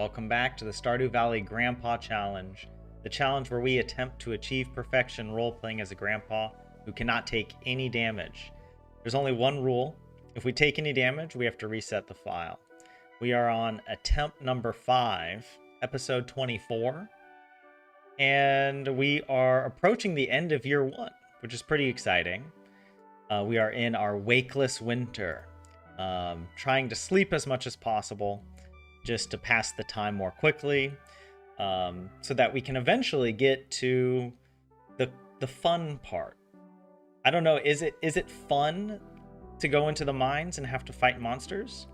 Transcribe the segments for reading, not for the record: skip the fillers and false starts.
Welcome back to the Stardew Valley Grandpa Challenge, the challenge where we attempt to achieve perfection role-playing as a grandpa who cannot take any damage. There's only one rule. If we take any damage, we have to reset the file. We are on attempt number 5, episode 24, and we are approaching the end of year 1, which is pretty exciting. We are in our wakeless winter, trying to sleep as much as possible, just to pass the time more quickly, so that we can eventually get to the fun part. I don't know, is it fun to go into the mines and have to fight monsters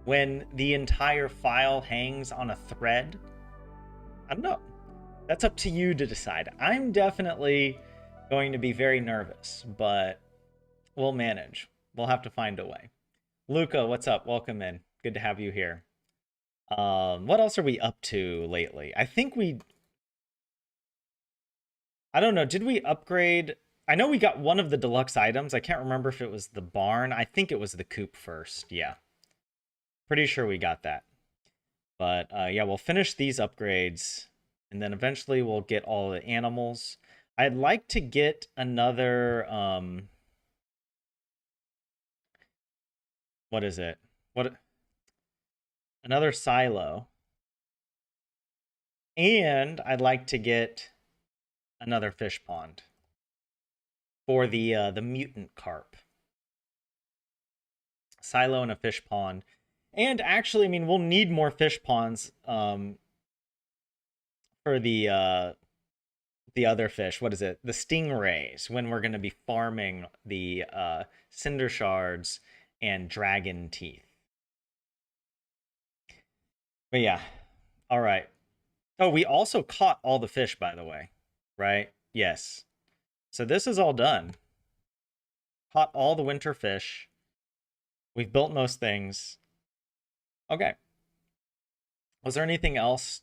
when the entire file hangs on a thread? I don't know. That's up to you to decide. I'm definitely going to be very nervous, but we'll manage. We'll have to find a way. Luca, what's up? Welcome in. Good to have you here. What else are we up to lately? I don't know, did we upgrade? I know we got one of the deluxe items. I can't remember if it was the barn. I think it was the coop first. Yeah. Pretty sure we got that. But yeah, we'll finish these upgrades and then eventually we'll get all the animals. I'd like to get another what is it? Another silo. And I'd like to get another fish pond for the mutant carp. Silo and a fish pond. And actually, I mean, we'll need more fish ponds for the other fish. What is it? The stingrays, when we're going to be farming the cinder shards and dragon teeth. But yeah. All right. Oh, we also caught all the fish, by the way. Right? Yes. So this is all done. Caught all the winter fish. We've built most things. Okay. Was there anything else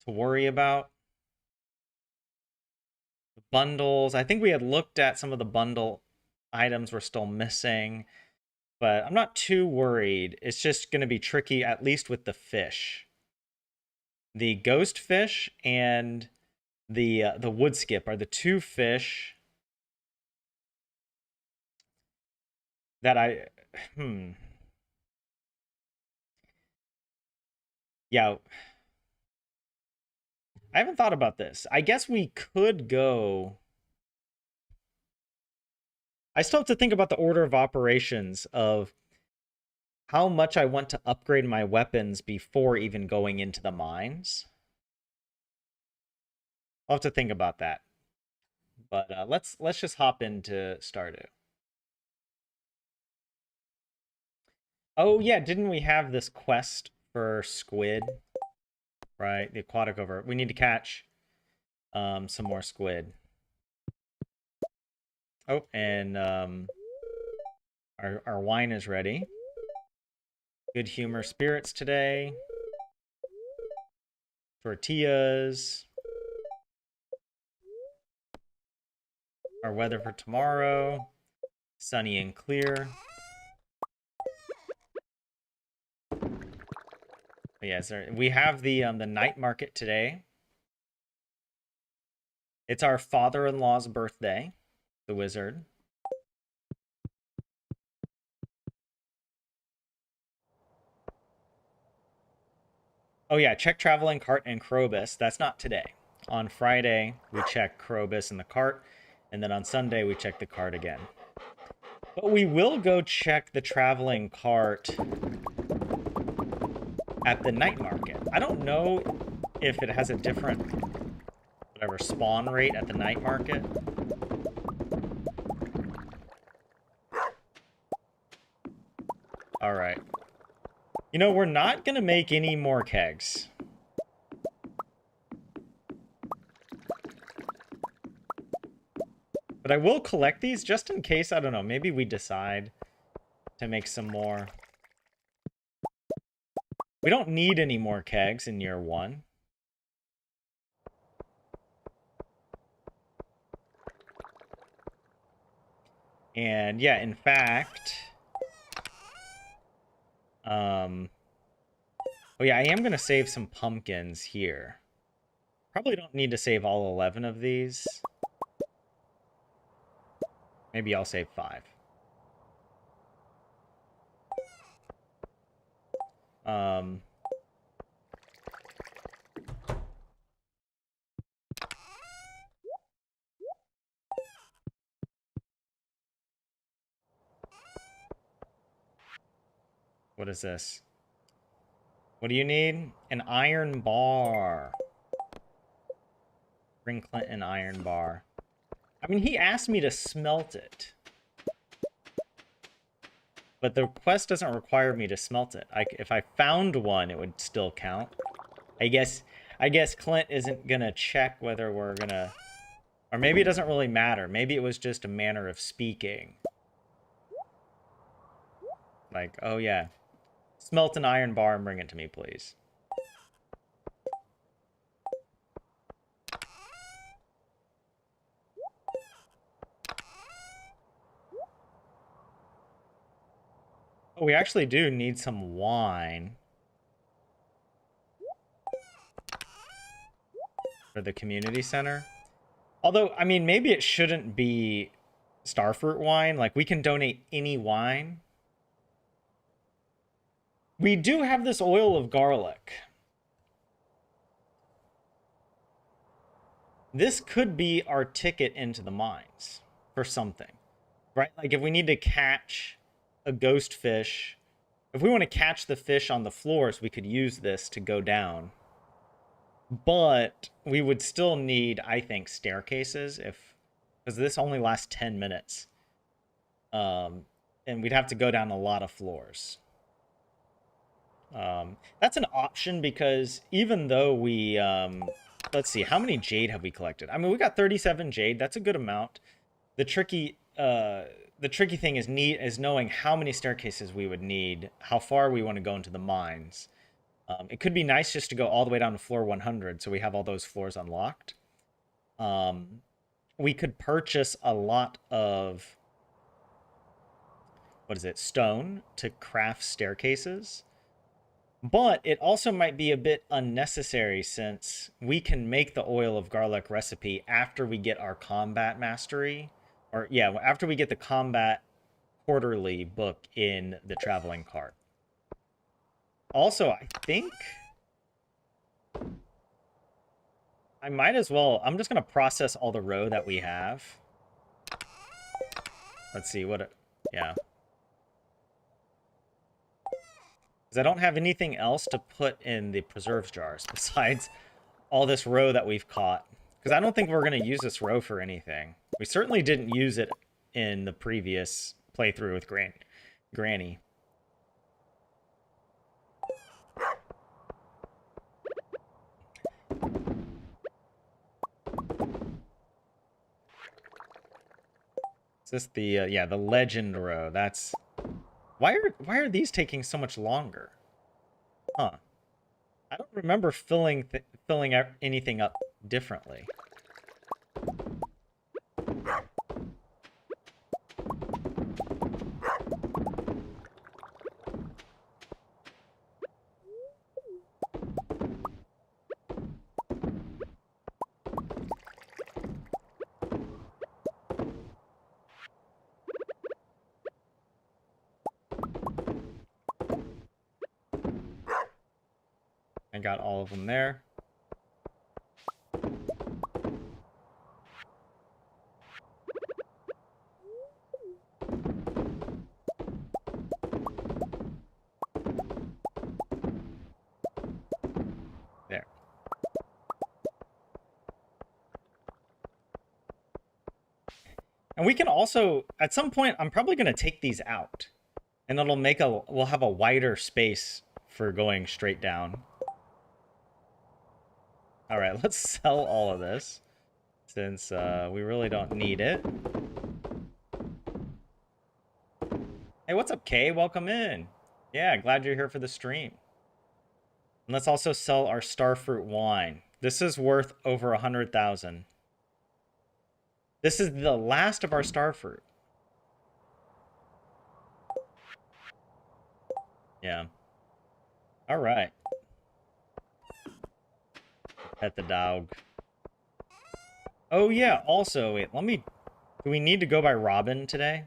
to worry about? The bundles. I think we had looked at some of the bundle items we're still missing. But I'm not too worried. It's just going to be tricky, at least with the fish. The ghost fish and the wood skip are the two fish that yeah, I haven't thought about this. I guess we could go. I still have to think about the order of operations of how much I want to upgrade my weapons before even going into the mines. I'll have to think about that. But let's just hop into Stardew. Oh yeah, didn't we have this quest for squid? Right, the aquatic over. We need to catch some more squid. Oh, and our wine is ready. Good humor spirits today. Tortillas. Our weather for tomorrow. Sunny and clear. But yeah, we have the night market today. It's our father-in-law's birthday, the wizard. Oh yeah, check traveling cart and Krobus. That's not today. On Friday, we check Krobus and the cart, and then on Sunday, we check the cart again. But we will go check the traveling cart at the night market. I don't know if it has a different, whatever, spawn rate at the night market. All right. You know, we're not going to make any more kegs. But I will collect these just in case, I don't know, maybe we decide to make some more. We don't need any more kegs in year 1. And yeah, in fact, oh Oh yeah, I am going to save some pumpkins here. Probably don't need to save all 11 of these. Maybe I'll save 5. What is this? What do you need? An iron bar. Bring Clint an iron bar. I mean, he asked me to smelt it. But the quest doesn't require me to smelt it. If I found one, it would still count. I guess Clint isn't gonna check whether we're gonna... Or maybe it doesn't really matter. Maybe it was just a manner of speaking. Like, oh yeah. Smelt an iron bar and bring it to me, please. Oh, we actually do need some wine. For the community center. Although, I mean, maybe it shouldn't be starfruit wine. Like, we can donate any wine. We do have this oil of garlic. This could be our ticket into the mines for something, right? Like if we need to catch a ghost fish, if we want to catch the fish on the floors, we could use this to go down. But we would still need, I think, staircases because this only lasts 10 minutes. And we'd have to go down a lot of floors. That's an option because even though we, let's see, how many jade have we collected? I mean, we got 37 jade. That's a good amount. The tricky thing is knowing how many staircases we would need, how far we want to go into the mines. It could be nice just to go all the way down to floor 100, so we have all those floors unlocked. We could purchase a lot of, what is it, stone to craft staircases. But it also might be a bit unnecessary since we can make the oil of garlic recipe after we get our combat mastery. Or, yeah, after we get the combat quarterly book in the traveling cart. Also, I think I might as well... I'm just going to process all the row that we have. Let's see what... Yeah. Because I don't have anything else to put in the preserves jars besides all this row that we've caught. Because I don't think we're going to use this row for anything. We certainly didn't use it in the previous playthrough with Granny. Is this the, yeah, the legend row? That's... Why are these taking so much longer? Huh. I don't remember filling anything up differently. I got all of them there. There. And we can also, at some point, I'm probably going to take these out. And it'll make we'll have a wider space for going straight down. All right, let's sell all of this since we really don't need it. Hey, what's up, Kay? Welcome in. Yeah, glad you're here for the stream. And let's also sell our starfruit wine. This is worth over 100,000. This is the last of our starfruit. Yeah. All right. Pet the dog. Oh yeah, also, wait, do we need to go by Robin today?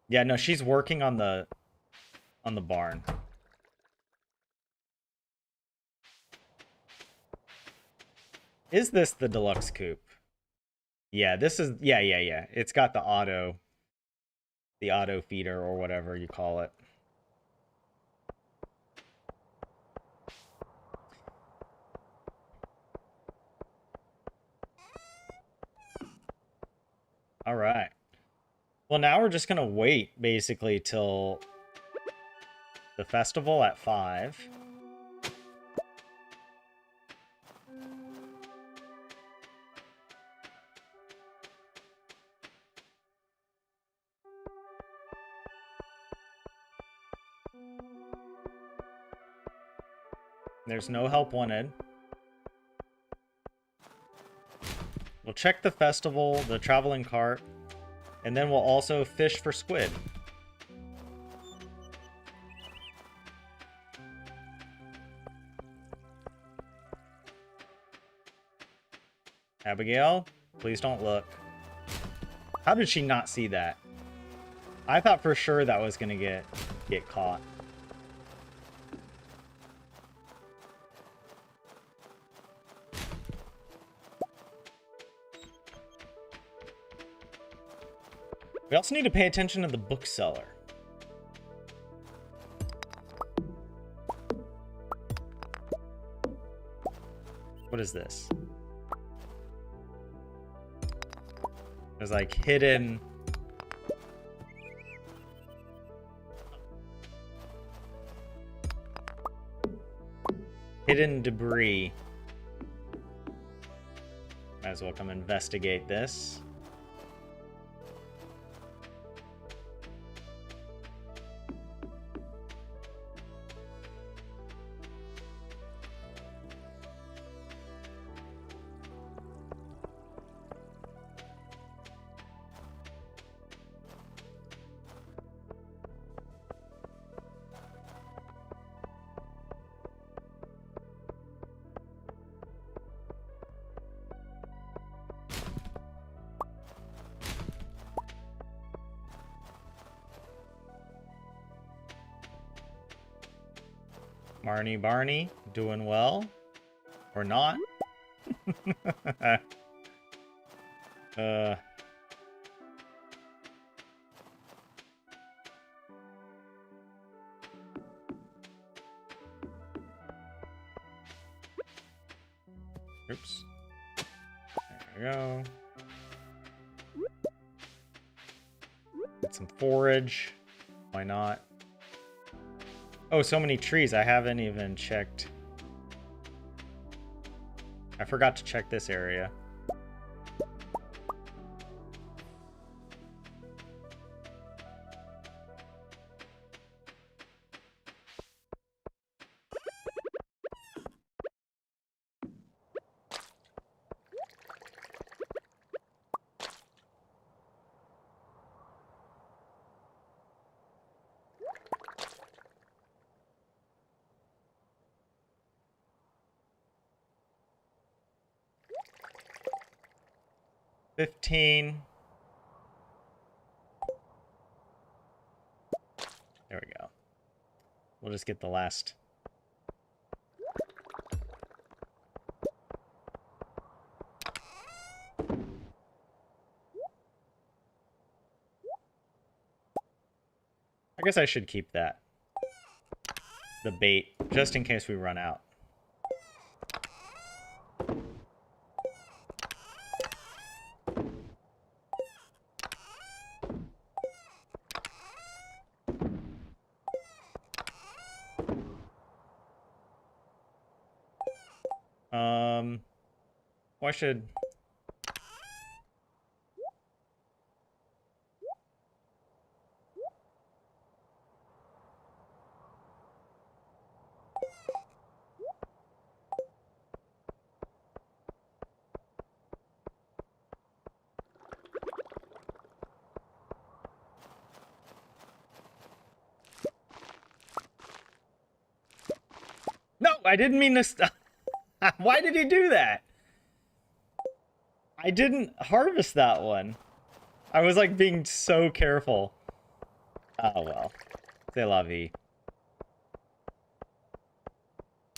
Yeah, no, she's working on the barn. Is this the deluxe coupe? Yeah, this is, yeah. It's got the auto feeder or whatever you call it. All right. Well, now we're just gonna wait basically till the festival at 5. There's no help wanted. We'll check the festival, the traveling cart, and then we'll also fish for squid. Abigail, please don't look. How did she not see that? I thought for sure that was gonna get caught. We also need to pay attention to the bookseller. What is this? There's like hidden debris. Might as well come investigate this. Barney, doing well? Or not? Oops. There we go. Get some forage. Why not? Oh, so many trees. I haven't even checked. I forgot to check this area. $15. There we go. We'll just get the last. I guess I should keep that. The bait, just in case we run out. Why should... No! I didn't mean to stop. Why did he do that? I didn't harvest that one. I was like being so careful. Oh well. C'est la vie.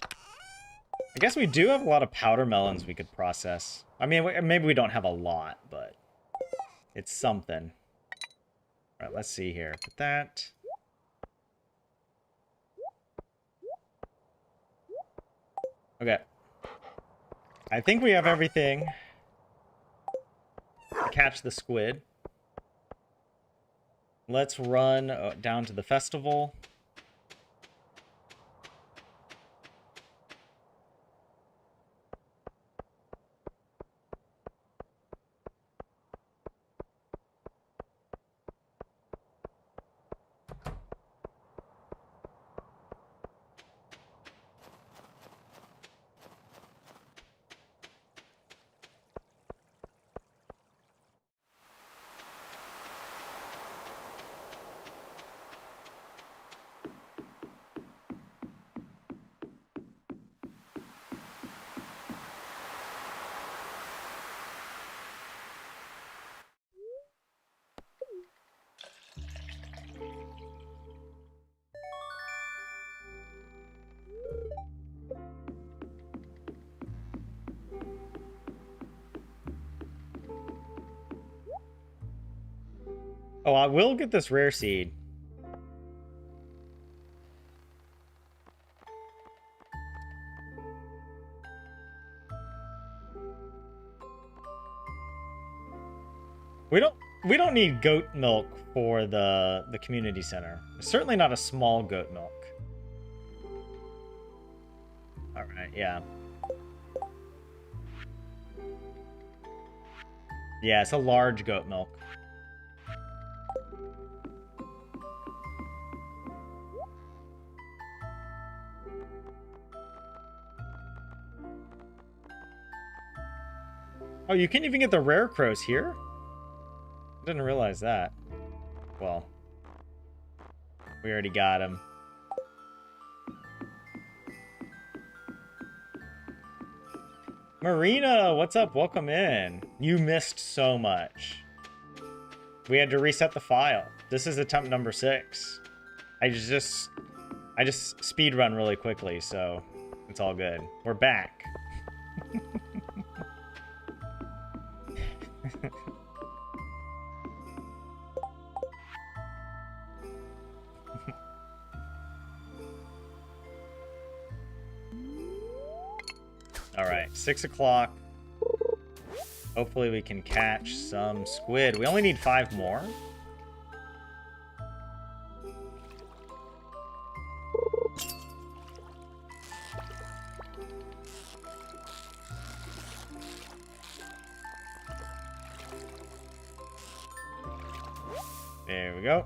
I guess we do have a lot of powder melons we could process. I mean, maybe we don't have a lot, but it's something. All right, let's see here. Put that. Okay. I think we have everything to catch the squid. Let's run down to the festival. Oh, I will get this rare seed. We don't need goat milk for the community center. Certainly not a small goat milk. All right, yeah. Yeah, it's a large goat milk. Oh, you can't even get the rare crows here? I didn't realize that. Well, we already got him. Marina, what's up? Welcome in. You missed so much. We had to reset the file. This is attempt number 6. I just speed run really quickly, so it's all good. We're back. All right, 6 o'clock. Hopefully we can catch some squid. We only need 5 more. There we go.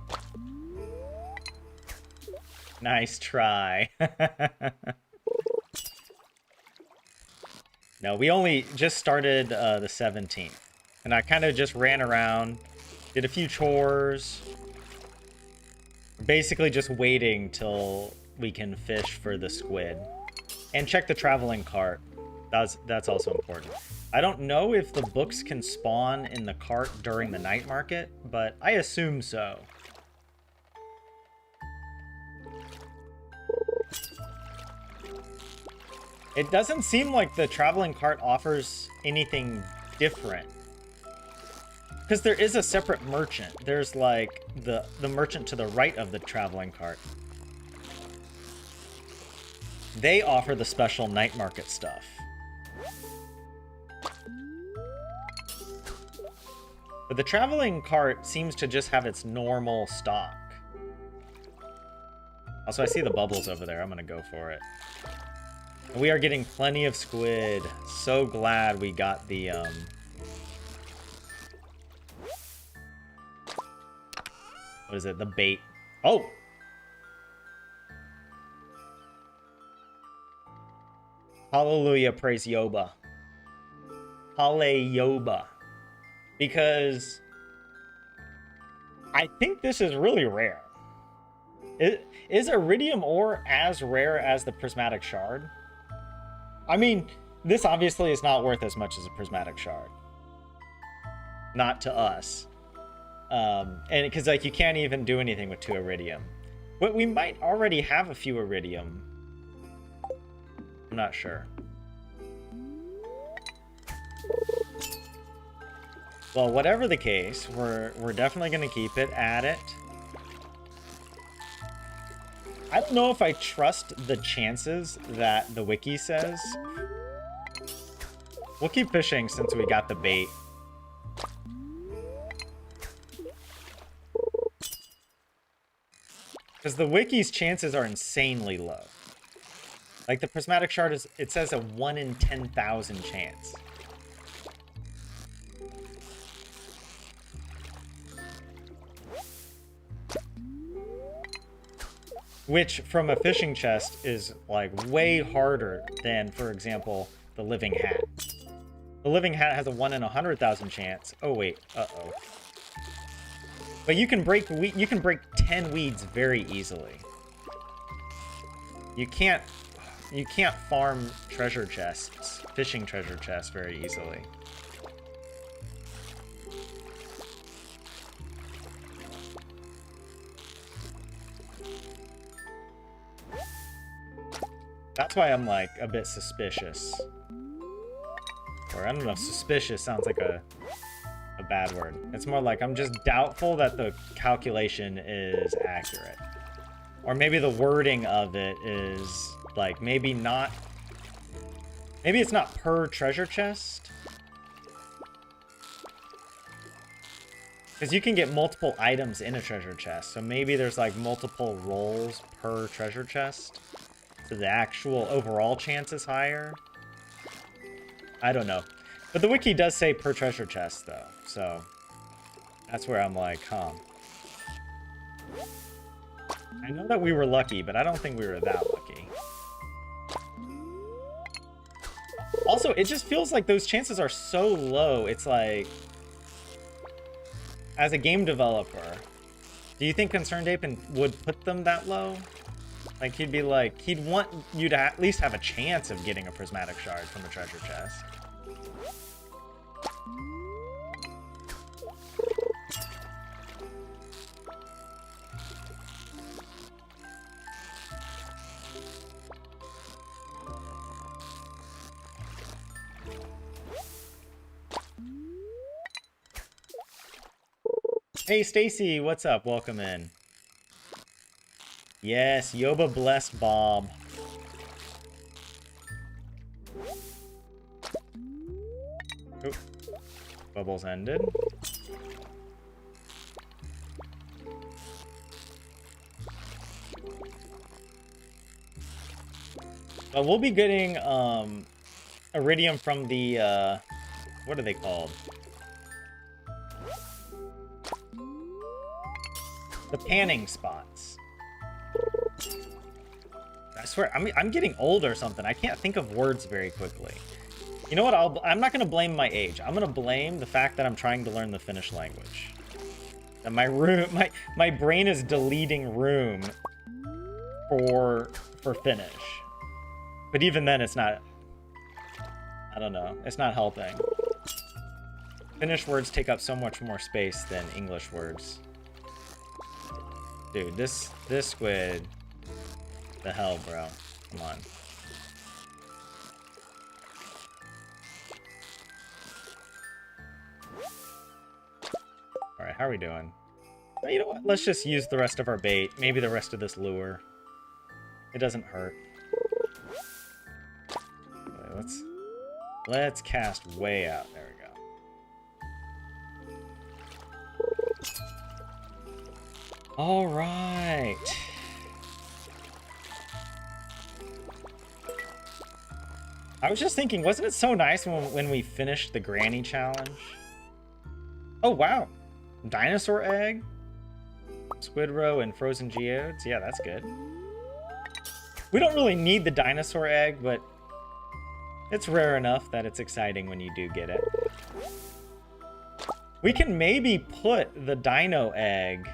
Nice try. No, we only just started the 17th. And I kind of just ran around, did a few chores. Basically just waiting till we can fish for the squid. And check the traveling cart. That's also important. I don't know if the books can spawn in the cart during the night market, but I assume so. It doesn't seem like the traveling cart offers anything different. Because there is a separate merchant. There's like the merchant to the right of the traveling cart. They offer the special night market stuff. But the traveling cart seems to just have its normal stock. Also, I see the bubbles over there. I'm gonna go for it. We are getting plenty of squid. So glad we got the, what is it? The bait. Oh! Hallelujah, praise Yoba. Hallelujah. Because I think this is really rare. Is iridium ore as rare as the prismatic shard? I mean, this obviously is not worth as much as a prismatic shard. Not to us. And because like you can't even do anything with 2 iridium. But we might already have a few iridium. I'm not sure. Well, whatever the case, we're definitely going to keep it at it. I don't know if I trust the chances that the wiki says. We'll keep fishing since we got the bait. Because the wiki's chances are insanely low. Like the prismatic shard is, it says a 1 in 10,000 chance. Which, from a fishing chest, is like way harder than, for example, the living hat. The living hat has a 1 in 100,000 chance. Oh wait, uh-oh. But you can break 10 weeds very easily. You can't farm treasure chests, fishing treasure chests very easily. That's why I'm like a bit suspicious. Or I don't know, suspicious sounds like a bad word. It's more like I'm just doubtful that the calculation is accurate. Or maybe the wording of it is like maybe it's not per treasure chest. Because you can get multiple items in a treasure chest. So maybe there's like multiple rolls per treasure chest. So the actual overall chance is higher. I don't know. But the wiki does say per treasure chest, though. So that's where I'm like, huh. I know that we were lucky, but I don't think we were that lucky. Also, it just feels like those chances are so low. It's like, as a game developer, do you think Concerned Ape would put them that low? Like, he'd be like, he'd want you to at least have a chance of getting a prismatic shard from a treasure chest. Hey, Stacy, what's up? Welcome in. Yes, Yoba bless Bob. Oop. Bubbles ended. But we'll be getting iridium from the what are they called? The panning spots. I swear, I'm getting old or something. I can't think of words very quickly. You know what? I'm not going to blame my age. I'm going to blame the fact that I'm trying to learn the Finnish language. That my brain is deleting room for Finnish. But even then, it's not. I don't know. It's not helping. Finnish words take up so much more space than English words. Dude, this squid. The hell, bro. Come on. Alright, how are we doing? Well, you know what? Let's just use the rest of our bait. Maybe the rest of this lure. It doesn't hurt. Okay, let's cast way out. There we go. Alright. I was just thinking, wasn't it so nice when we finished the granny challenge? Oh, wow. Dinosaur egg? Squid roe and frozen geodes? Yeah, that's good. We don't really need the dinosaur egg, but it's rare enough that it's exciting when you do get it. We can maybe put the dino egg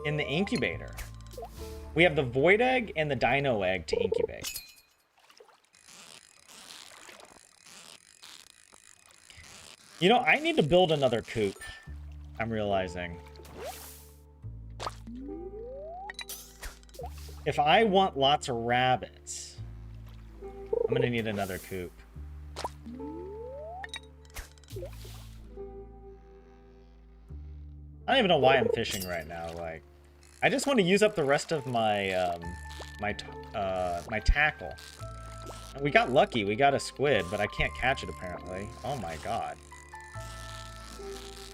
in the incubator. We have the void egg and the dino egg to incubate. You know, I need to build another coop. I'm realizing. If I want lots of rabbits, I'm gonna need another coop. I don't even know why I'm fishing right now. Like, I just want to use up the rest of my my tackle. And we got lucky. We got a squid, but I can't catch it apparently. Oh my god.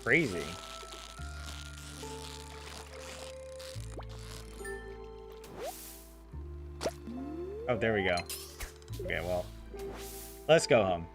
Crazy. Oh, there we go. Okay, well, let's go home.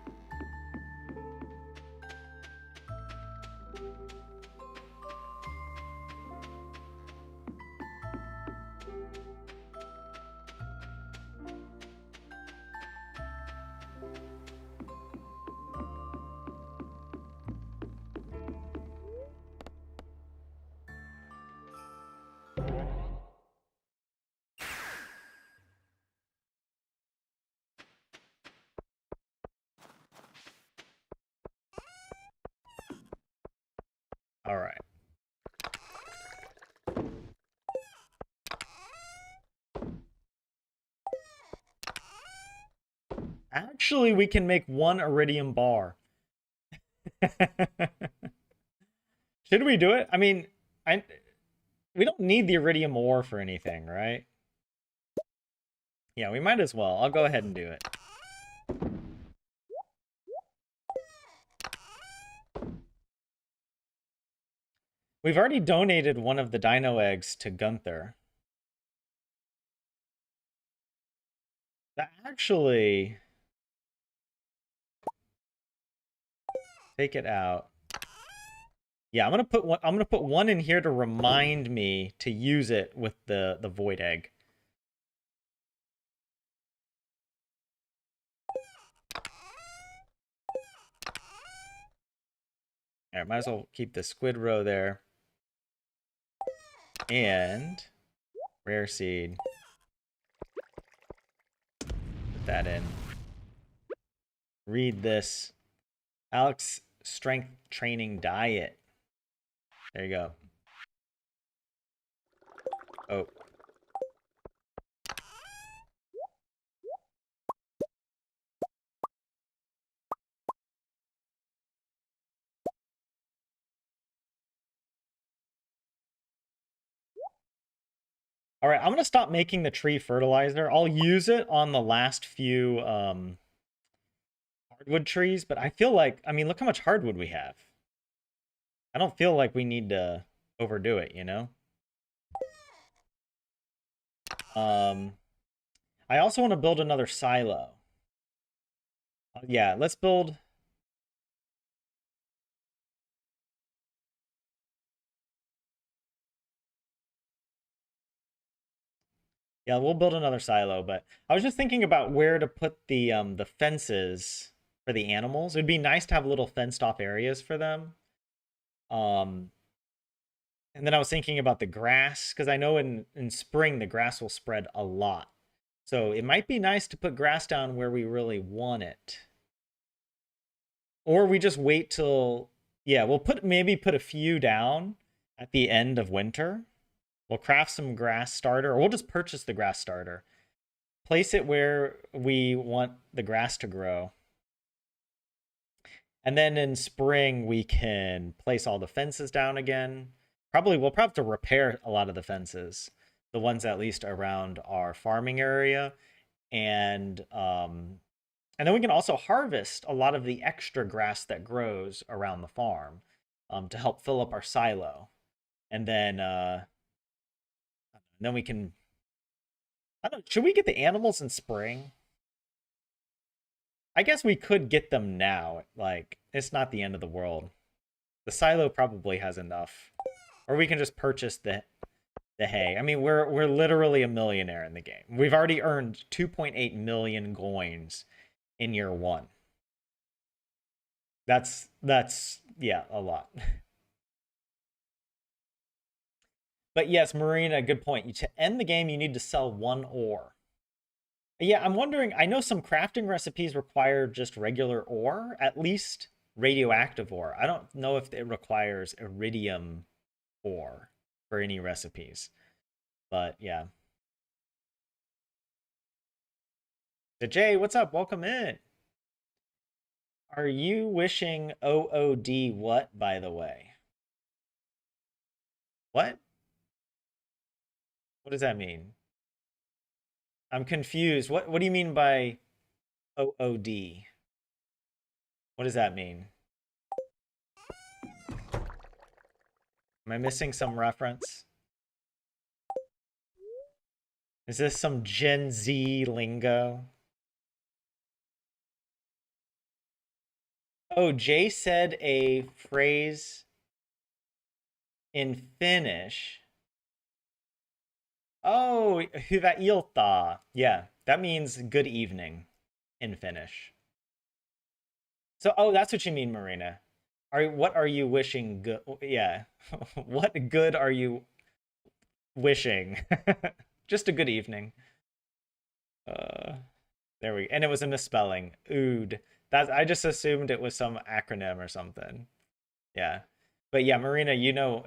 All right. Actually, we can make one iridium bar. Should we do it? I mean, we don't need the iridium ore for anything, right? Yeah, we might as well. I'll go ahead and do it. We've already donated one of the dino eggs to Gunther. Actually, take it out. Yeah, I'm gonna put one in here to remind me to use it with the void egg. All right, might as well keep the squid roe there. And rare seed. Put that in. Read this. Alex strength training diet. There you go. Oh. All right, I'm gonna stop making the tree fertilizer. I'll use it on the last few hardwood trees, but I feel like, I mean, look how much hardwood we have. I don't feel like we need to overdo it, you know? I also want to build another silo. Yeah, let's build... Yeah, we'll build another silo, but I was just thinking about where to put the fences for the animals. It'd be nice to have little fenced off areas for them. And then I was thinking about the grass, because I know in spring the grass will spread a lot. So it might be nice to put grass down where we really want it. Or we just wait till, yeah, we'll maybe put a few down at the end of winter. We'll craft some grass starter, or we'll just purchase the grass starter. Place it where we want the grass to grow. And then in spring, we can place all the fences down again. We'll probably have to repair a lot of the fences, the ones at least around our farming area. And then we can also harvest a lot of the extra grass that grows around the farm to help fill up our silo. And then we can... should we get the animals in spring? I guess we could get them now. Like, it's not the end of the world. The silo probably has enough. Or we can just purchase the hay. I mean, we're literally a millionaire in the game. We've already earned 2.8 million coins in year 1. That's yeah, a lot. But yes, Marina, good point. To end the game, you need to sell 1 ore. Yeah, I'm wondering, I know some crafting recipes require just regular ore, at least radioactive ore. I don't know if it requires iridium ore for any recipes. But yeah. So Jay, what's up? Welcome in. Are you wishing OOD what, by the way? What? What does that mean? I'm confused. What do you mean by OOD? What does that mean? Am I missing some reference? Is this some Gen Z lingo? Oh, Jay said a phrase in Finnish. Oh, hyvää iltaa. Yeah, that means good evening in Finnish. So, oh, that's what you mean, Marina. What are you wishing good? Yeah. What good are you wishing? Just a good evening. There we and it was a misspelling. Ood. I just assumed it was some acronym or something. Yeah. But yeah, Marina, you know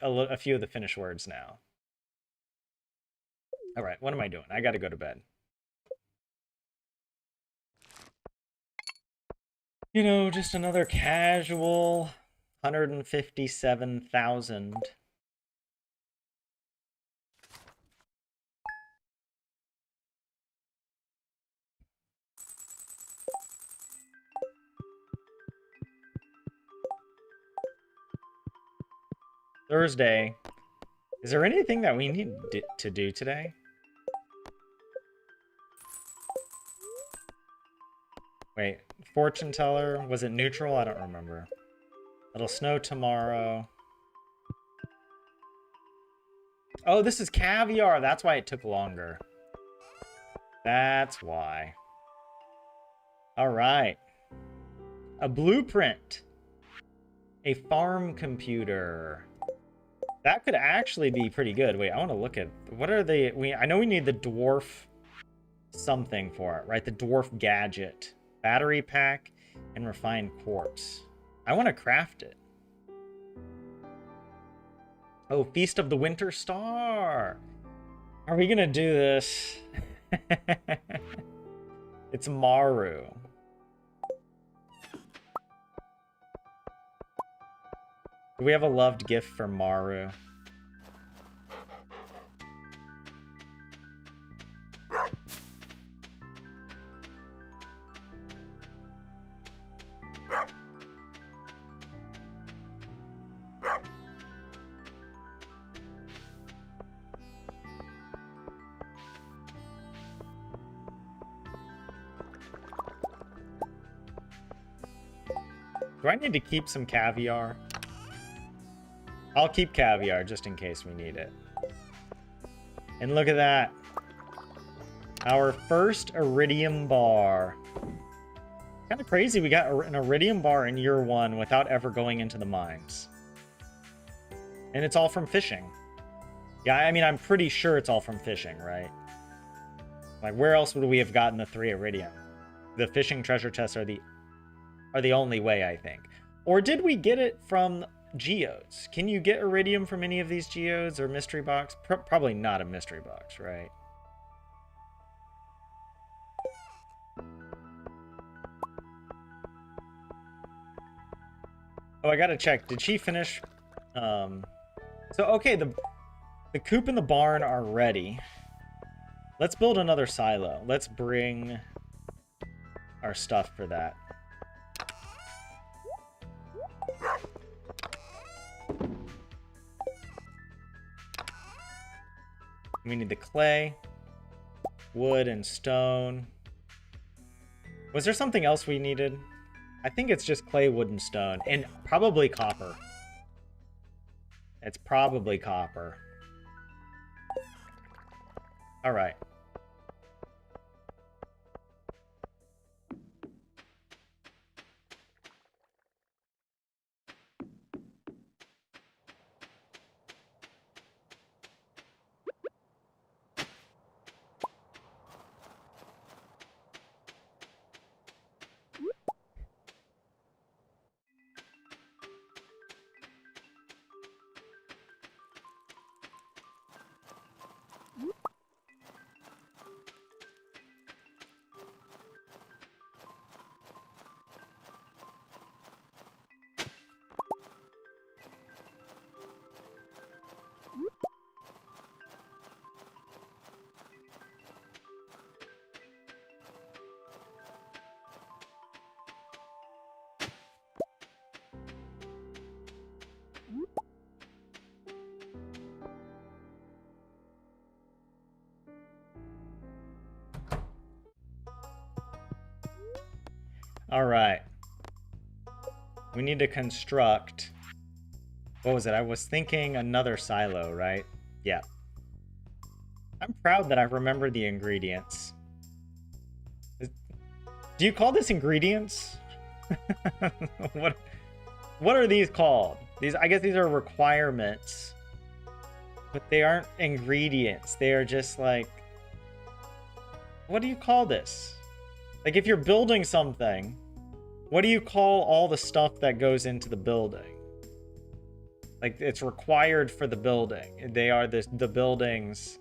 a few of the Finnish words now. All right, what am I doing? I got to go to bed. You know, just another casual 157,000. Thursday. Is there anything that we need to do today? Wait, fortune teller, was it neutral? I don't remember. It'll snow tomorrow. Oh, this is caviar. That's why it took longer. That's why. All right. A blueprint. A farm computer. That could actually be pretty good. Wait, I want to look at... What are they... I know we need the dwarf something for it, right? The dwarf gadget. Battery pack and refined quartz. I want to craft it. Oh, Feast of the Winter Star. Are we going to do this? It's Maru. Do we have a loved gift for Maru? Do I need to keep some caviar? I'll keep caviar just in case we need it. And look at that. Our first iridium bar. Kind of crazy we got an iridium bar in year 1 without ever going into the mines. And it's all from fishing. Yeah, I mean, I'm pretty sure it's all from fishing, right? Like, where else would we have gotten the 3 iridium? The fishing treasure chests are the only way, I think. Or did we get it from geodes? Can you get iridium from any of these geodes or mystery box? Probably not a mystery box, right? Oh, I gotta check. Did she finish? So, okay, the coop and the barn are ready. Let's build another silo. Let's bring our stuff for that. We need the clay, wood, and stone. Was there something else we needed? I think it's just clay, wood, and stone. And probably copper. It's probably copper. All right. All right. We need to construct... What was it? I was thinking another silo, right? Yeah. I'm proud that I remember the ingredients. Do you call this ingredients? What are these called? I guess these are requirements. But they aren't ingredients. They are just like... What do you call this? Like if you're building something, what do you call all the stuff that goes into the building? Like it's required for the building. They are the building's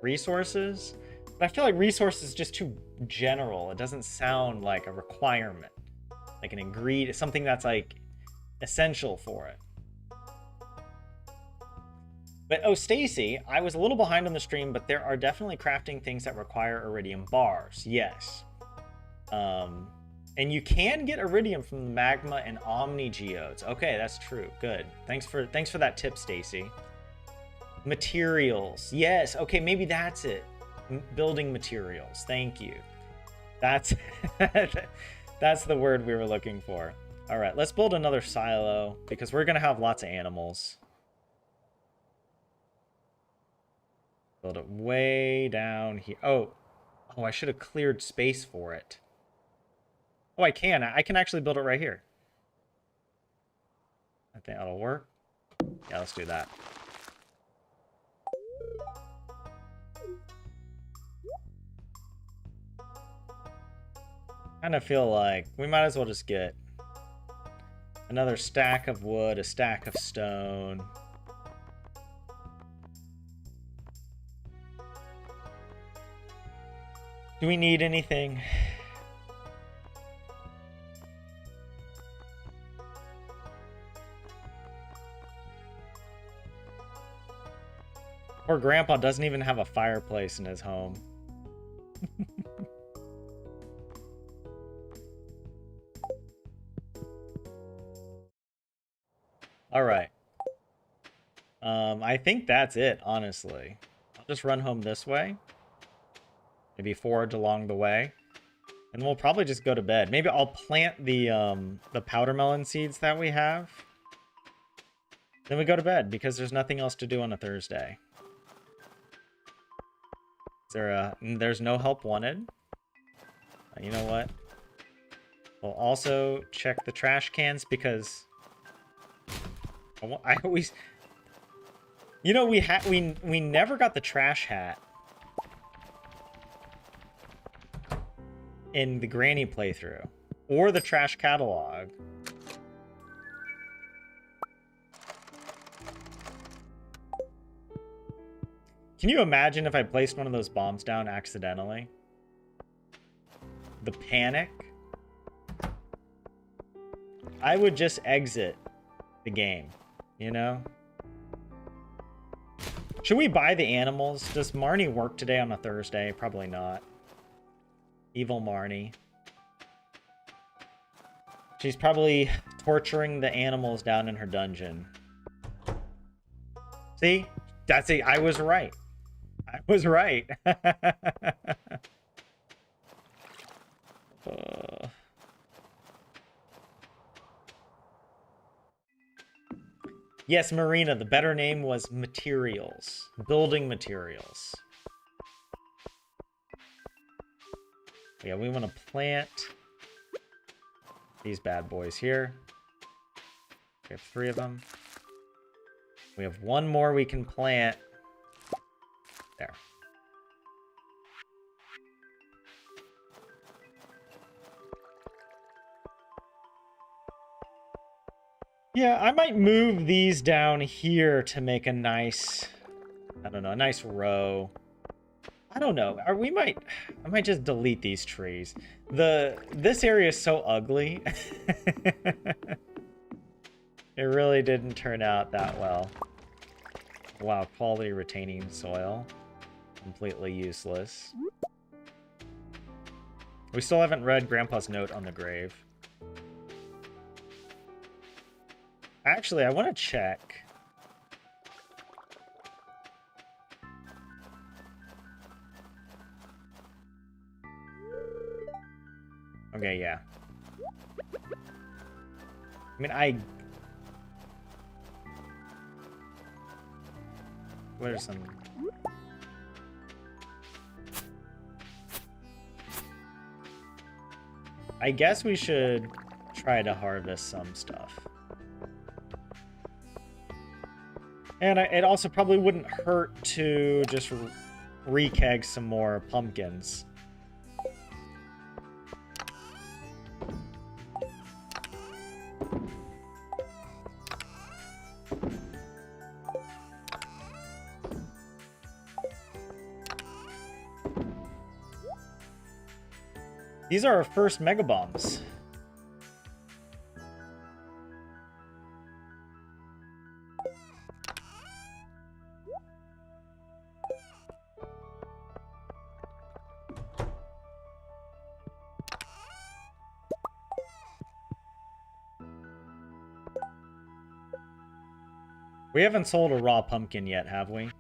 resources. But I feel like resources is just too general. It doesn't sound like a requirement. Like an ingredient, something that's like essential for it. But oh, Stacy, I was a little behind on the stream, but there are definitely crafting things that require iridium bars. Yes. And you can get iridium from the magma and omni geodes. Okay, that's true. Good. Thanks for that tip, Stacy. Materials. Yes. Okay, maybe that's it. Building materials. Thank you. That's that's the word we were looking for. All right, let's build another silo because we're gonna have lots of animals. Build it way down here. Oh, I should have cleared space for it. Oh, I can actually build it right here. I think that'll work. Yeah, let's do that. Kind of feel like we might as well just get another stack of wood, a stack of stone. Do we need anything? Poor Grandpa doesn't even have a fireplace in his home. All right. I think that's it, honestly. I'll just run home this way. Maybe forage along the way. And we'll probably just go to bed. Maybe I'll plant the powder melon seeds that we have. Then we go to bed because there's nothing else to do on a Thursday. There's no help wanted. You know what? We'll also check the trash cans because I always, you know, we never got the trash hat in the Granny playthrough or the trash catalog. Can you imagine if I placed one of those bombs down accidentally? The panic? I would just exit the game, you know? Should we buy the animals? Does Marnie work today on a Thursday? Probably not. Evil Marnie. She's probably torturing the animals down in her dungeon. See? That's it. I was right. I was right. Yes, Marina, the better name was materials. Building materials. Yeah, we want to plant these bad boys here. We have 3 of them. We have 1 more we can plant. There. Yeah, I might move these down here to make a nice, I don't know, a nice row. I don't know. I might just delete these trees. This area is so ugly. It really didn't turn out that well. Wow, quality retaining soil. Completely useless. We still haven't read Grandpa's note on the grave. Actually, I want to check. Okay, yeah. I mean, where's some... I guess we should try to harvest some stuff. And it also probably wouldn't hurt to just re-keg some more pumpkins. These are our first mega bombs. We haven't sold a raw pumpkin yet, have we?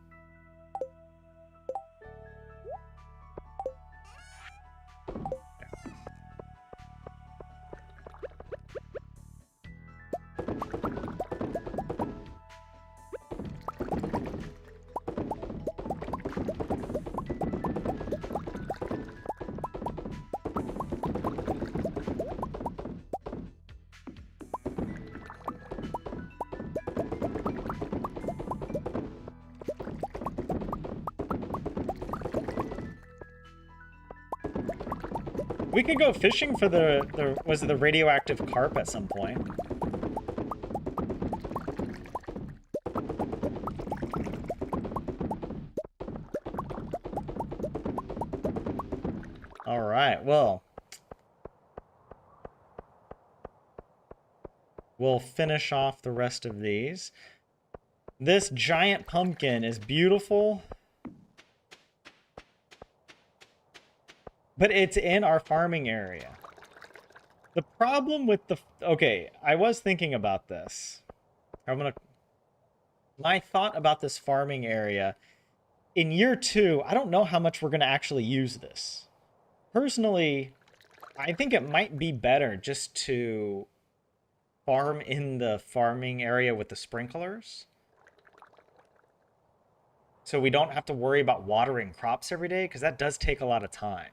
We could go fishing for was it the radioactive carp at some point? All right, well, we'll finish off the rest of these. This giant pumpkin is beautiful. But it's in our farming area. The problem with the... Okay, I was thinking about this. My thought about this farming area, in year 2, I don't know how much we're going to actually use this. Personally, I think it might be better just to farm in the farming area with the sprinklers. So we don't have to worry about watering crops every day, because that does take a lot of time.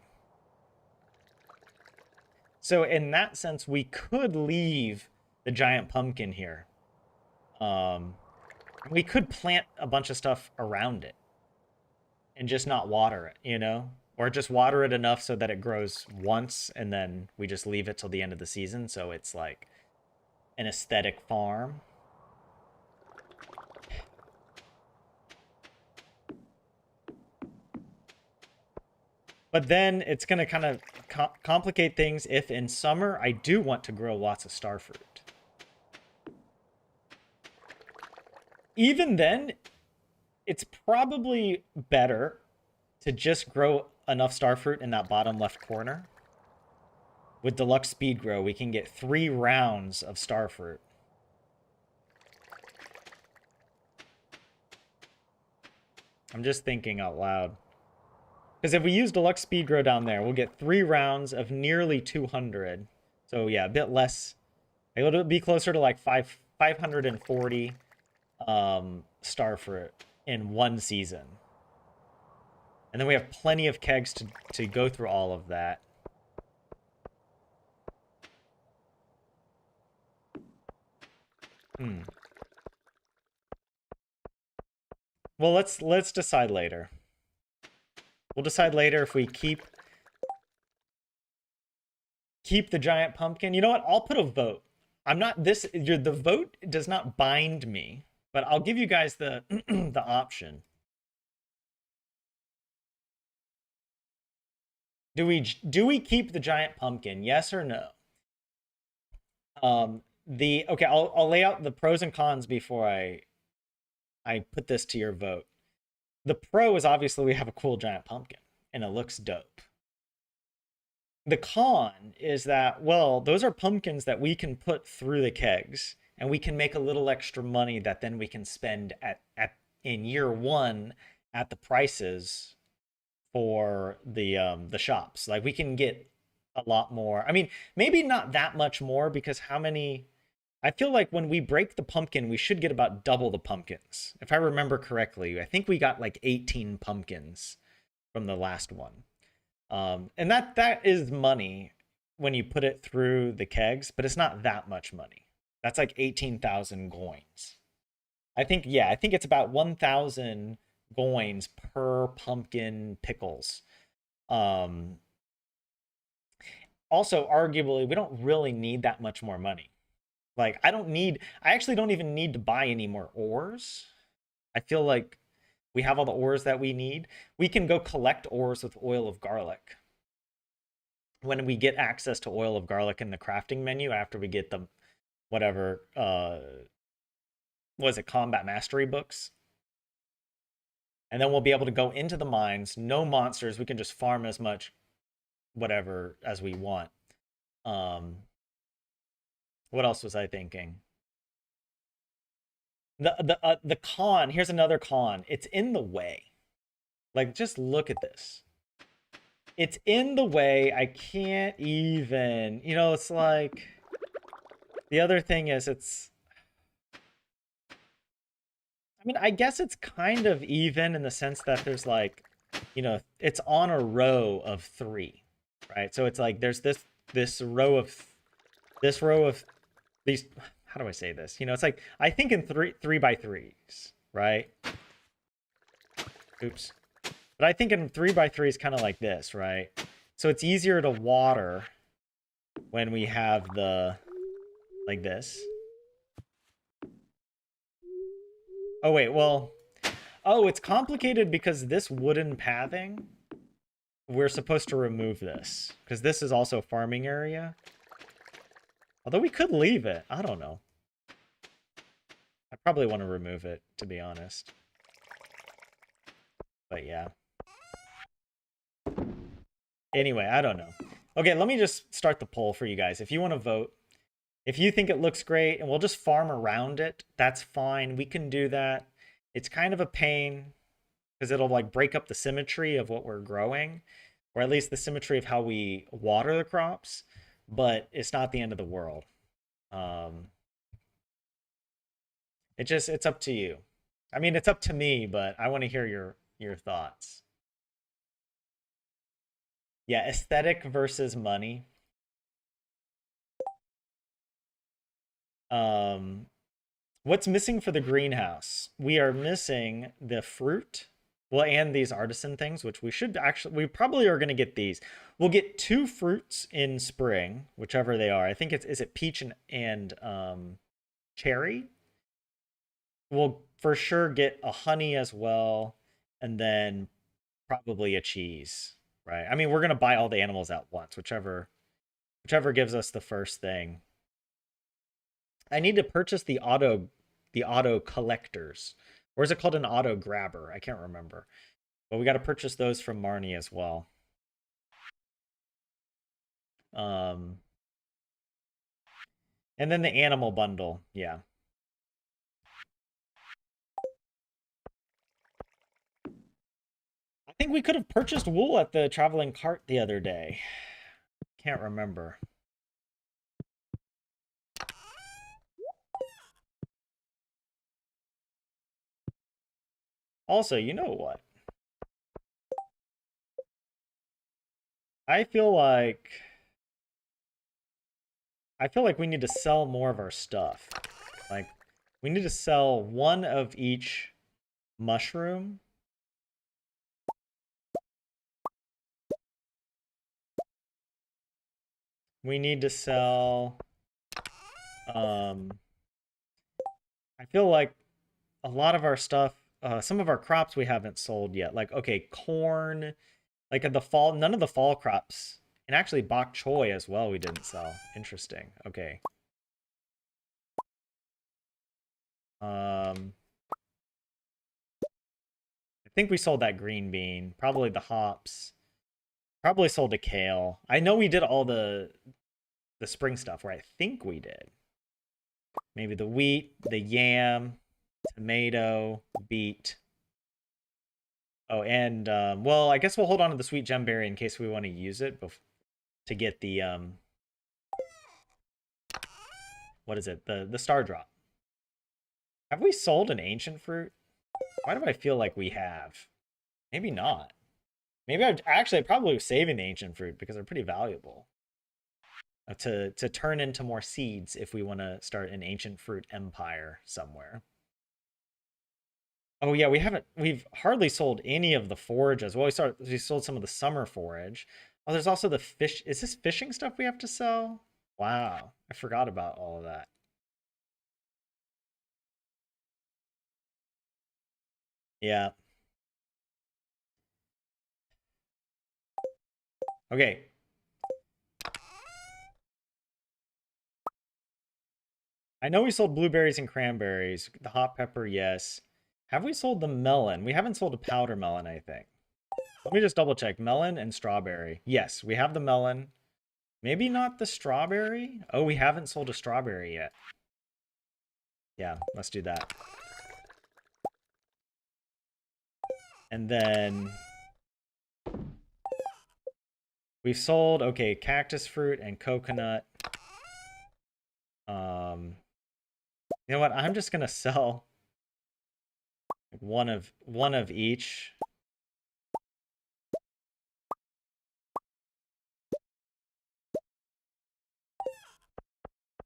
So in that sense, we could leave the giant pumpkin here. We could plant a bunch of stuff around it and just not water it, you know? Or just water it enough so that it grows once and then we just leave it till the end of the season. So it's like an aesthetic farm. But then it's going to kind of complicate things if in summer I do want to grow lots of starfruit. Even then, it's probably better to just grow enough starfruit in that bottom left corner. With deluxe speed grow, we can get 3 rounds of starfruit. I'm just thinking out loud. Because if we use deluxe speed grow down there, we'll get 3 rounds of nearly 200. So yeah, a bit less. It'll be closer to like 540 starfruit in one season. And then we have plenty of kegs to go through all of that. Well, let's decide later. We'll decide later if we keep the giant pumpkin. You know what? I'll put a vote. The vote does not bind me, but I'll give you guys the the option. Do we keep the giant pumpkin? Yes or no? Okay, I'll lay out the pros and cons before I put this to your vote. The pro is obviously we have a cool giant pumpkin, and it looks dope. The con is that, well, those are pumpkins that we can put through the kegs, and we can make a little extra money that then we can spend in year 1 at the prices for the shops. Like, we can get a lot more. I mean, maybe not that much more, because how many I feel like when we break the pumpkin, we should get about double the pumpkins. If I remember correctly, I think we got like 18 pumpkins from the last one. And that is money when you put it through the kegs, but it's not that much money. That's like 18,000 coins. I think, yeah, I think it's about 1,000 coins per pumpkin pickles. Um, Also, arguably, we don't really need that much more money. Like, I actually don't even need to buy any more ores. I feel like we have all the ores that we need. We can go collect ores with oil of garlic. When we get access to oil of garlic in the crafting menu after we get the whatever was it, combat mastery books. And then we'll be able to go into the mines, no monsters, we can just farm as much whatever as we want. What else was I thinking? The con, here's another con. It's in the way. Like, just look at this. It's in the way. I can't even, it's like, the other thing is I mean, I guess it's kind of even in the sense that there's like, it's on a row of 3, right? So it's like there's this row of these, how do I say this? It's like, I think in 3x3s, right? Oops. But I think in 3x3 is kind of like this, right? So it's easier to water when we have like this. Oh, wait, well, oh, it's complicated because this wooden pathing, we're supposed to remove this because this is also a farming area. Although we could leave it. I don't know. I probably want to remove it, to be honest. But yeah. Anyway, I don't know. Okay, let me just start the poll for you guys. If you want to vote, if you think it looks great and we'll just farm around it, that's fine. We can do that. It's kind of a pain because it'll like break up the symmetry of what we're growing, or at least the symmetry of how we water the crops, but it's not the end of the world. It's up to you. I mean, it's up to me, but I want to hear your thoughts. Yeah, aesthetic versus money. What's missing for the greenhouse? We are missing the fruit. Well, and these artisan things, which we probably are going to get these. We'll get 2 fruits in spring, whichever they are. I think is it peach and cherry? We'll for sure get a honey as well, and then probably a cheese, right? I mean, we're going to buy all the animals at once, whichever gives us the first thing. I need to purchase the auto collectors. Or is it called an auto grabber? I can't remember. But we got to purchase those from Marnie as well. And then the animal bundle, yeah. I think we could have purchased wool at the traveling cart the other day. Can't remember. Also, you know what? I feel like we need to sell more of our stuff. Like, we need to sell 1 of each mushroom. We need to sell I feel like a lot of our stuff, some of our crops we haven't sold yet. Like, okay, corn, like in the fall, none of the fall crops. And actually bok choy as well we didn't sell. Interesting. Okay. I think we sold that green bean, probably the hops. Probably sold the kale. I know we did all the spring stuff, where I think we did. Maybe the wheat, the yam, tomato, beet. Oh, and well, I guess we'll hold on to the sweet gemberry in case we want to use it to get the what is it? The star drop. Have we sold an ancient fruit? Why do I feel like we have? Maybe not. Maybe I probably was saving the ancient fruit because they're pretty valuable. To turn into more seeds if we want to start an ancient fruit empire somewhere. Oh yeah, we've hardly sold any of the forages. Well, we sold some of the summer forage. Oh, there's also the fish. Is this fishing stuff we have to sell? Wow, I forgot about all of that. Yeah. Okay. I know we sold blueberries and cranberries. The hot pepper, yes. Have we sold the melon? We haven't sold a powder melon, I think. Let me just double check. Melon and strawberry. Yes, we have the melon. Maybe not the strawberry. Oh, we haven't sold a strawberry yet. Yeah, let's do that. And then we've sold, okay, cactus fruit and coconut. You know what? I'm just gonna sell one of each.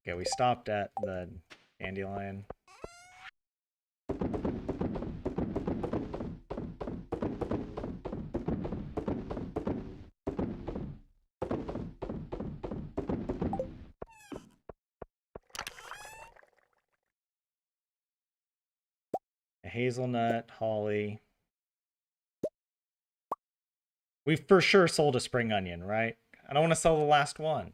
Okay, we stopped at the dandelion. A hazelnut, holly. We for sure sold a spring onion, right? I don't want to sell the last one.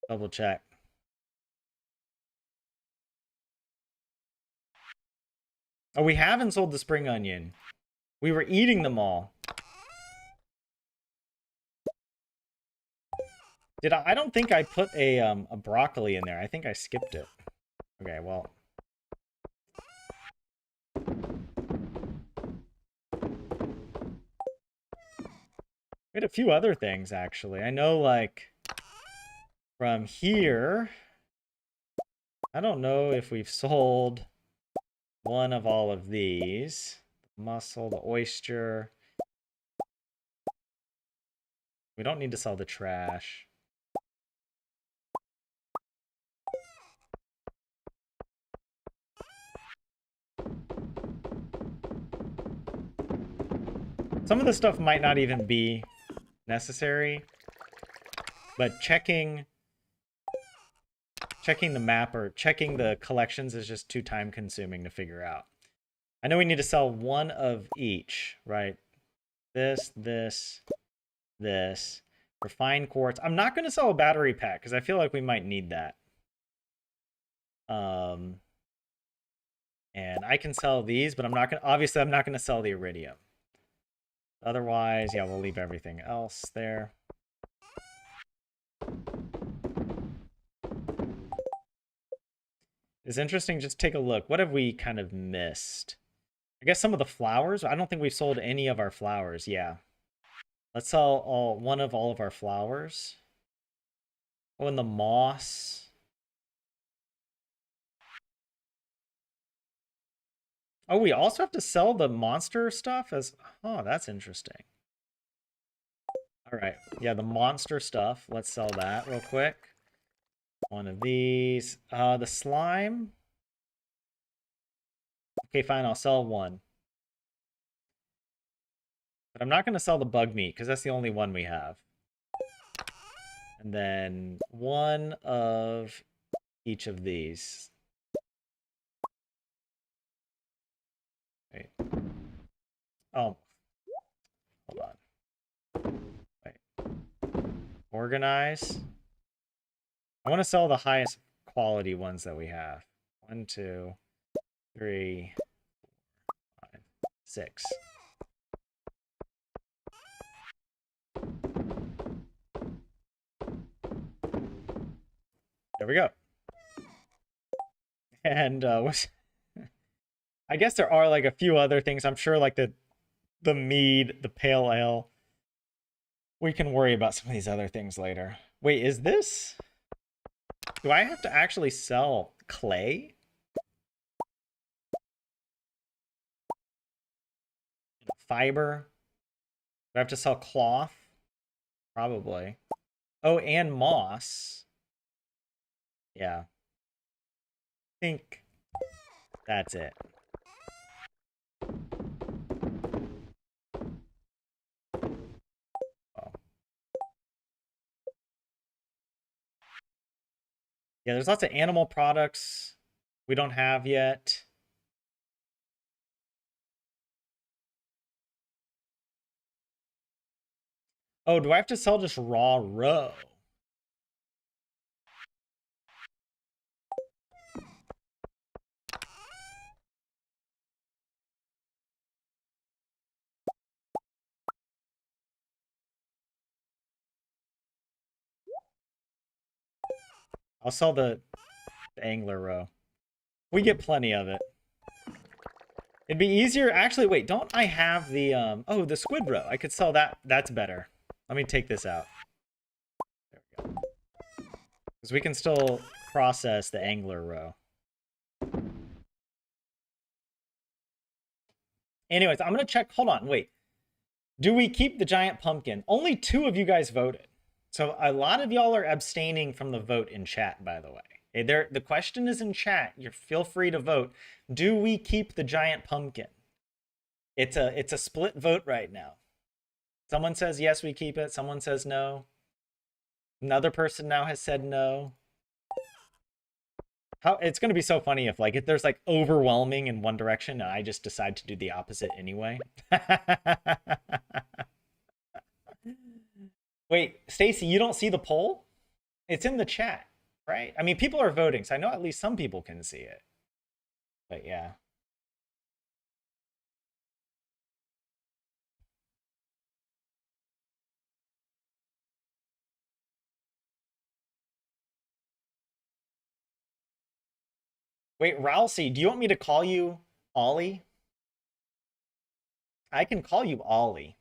Double check. Oh, we haven't sold the spring onion. We were eating them all. Did I don't think I put a broccoli in there. I think I skipped it. Okay, well. We had a few other things actually. I know like from here, I don't know if we've sold one of all of these. The mussel, the oyster. We don't need to sell the trash. Some of the stuff might not even be necessary, but checking the map or checking the collections is just too time consuming to figure out. I know we need to sell one of each, right? This, this. Refined quartz. I'm not going to sell a battery pack because I feel like we might need that. And I can sell these, but obviously I'm not going to sell the iridium. Otherwise, yeah, we'll leave everything else there. It's interesting. Just take a look. What have we kind of missed? I guess some of the flowers. I don't think we've sold any of our flowers. Yeah. Let's sell one of all of our flowers. Oh, and the moss. Oh, we also have to sell the monster stuff as... Oh, that's interesting. All right. Yeah, the monster stuff. Let's sell that real quick. One of these. The slime. Okay, fine. I'll sell one. But I'm not going to sell the bug meat because that's the only one we have. And then one of each of these. Wait. Oh. Hold on. Wait. Organize. I want to sell the highest quality ones that we have. 1, 2, 3, 4, 5, 6. There we go. And I guess there are like a few other things. I'm sure like the mead, the pale ale. We can worry about some of these other things later. Wait, is this... Do I have to actually sell clay? Fiber? Do I have to sell cloth? Probably. Oh, and moss. Yeah. I think that's it. Oh. Yeah, there's lots of animal products we don't have yet. Oh, do I have to sell just raw roe? I'll sell the angler roe. We get plenty of it. It'd be easier. Actually, wait, don't I have the, oh, the squid roe. I could sell that. That's better. Let me take this out. There we go. Because we can still process the angler roe. Anyways, I'm going to check. Hold on, wait. Do we keep the giant pumpkin? Only 2 of you guys voted. So a lot of y'all are abstaining from the vote in chat, by the way. The question is in chat. You feel free to vote. Do we keep the giant pumpkin? It's a split vote right now. Someone says yes, we keep it. Someone says no. Another person now has said no. It's going to be so funny if there's like overwhelming in one direction and I just decide to do the opposite anyway. Wait, Stacy, you don't see the poll? It's in the chat, right? I mean, people are voting, so I know at least some people can see it. But yeah. Wait, Ralsei, do you want me to call you Ollie? I can call you Ollie.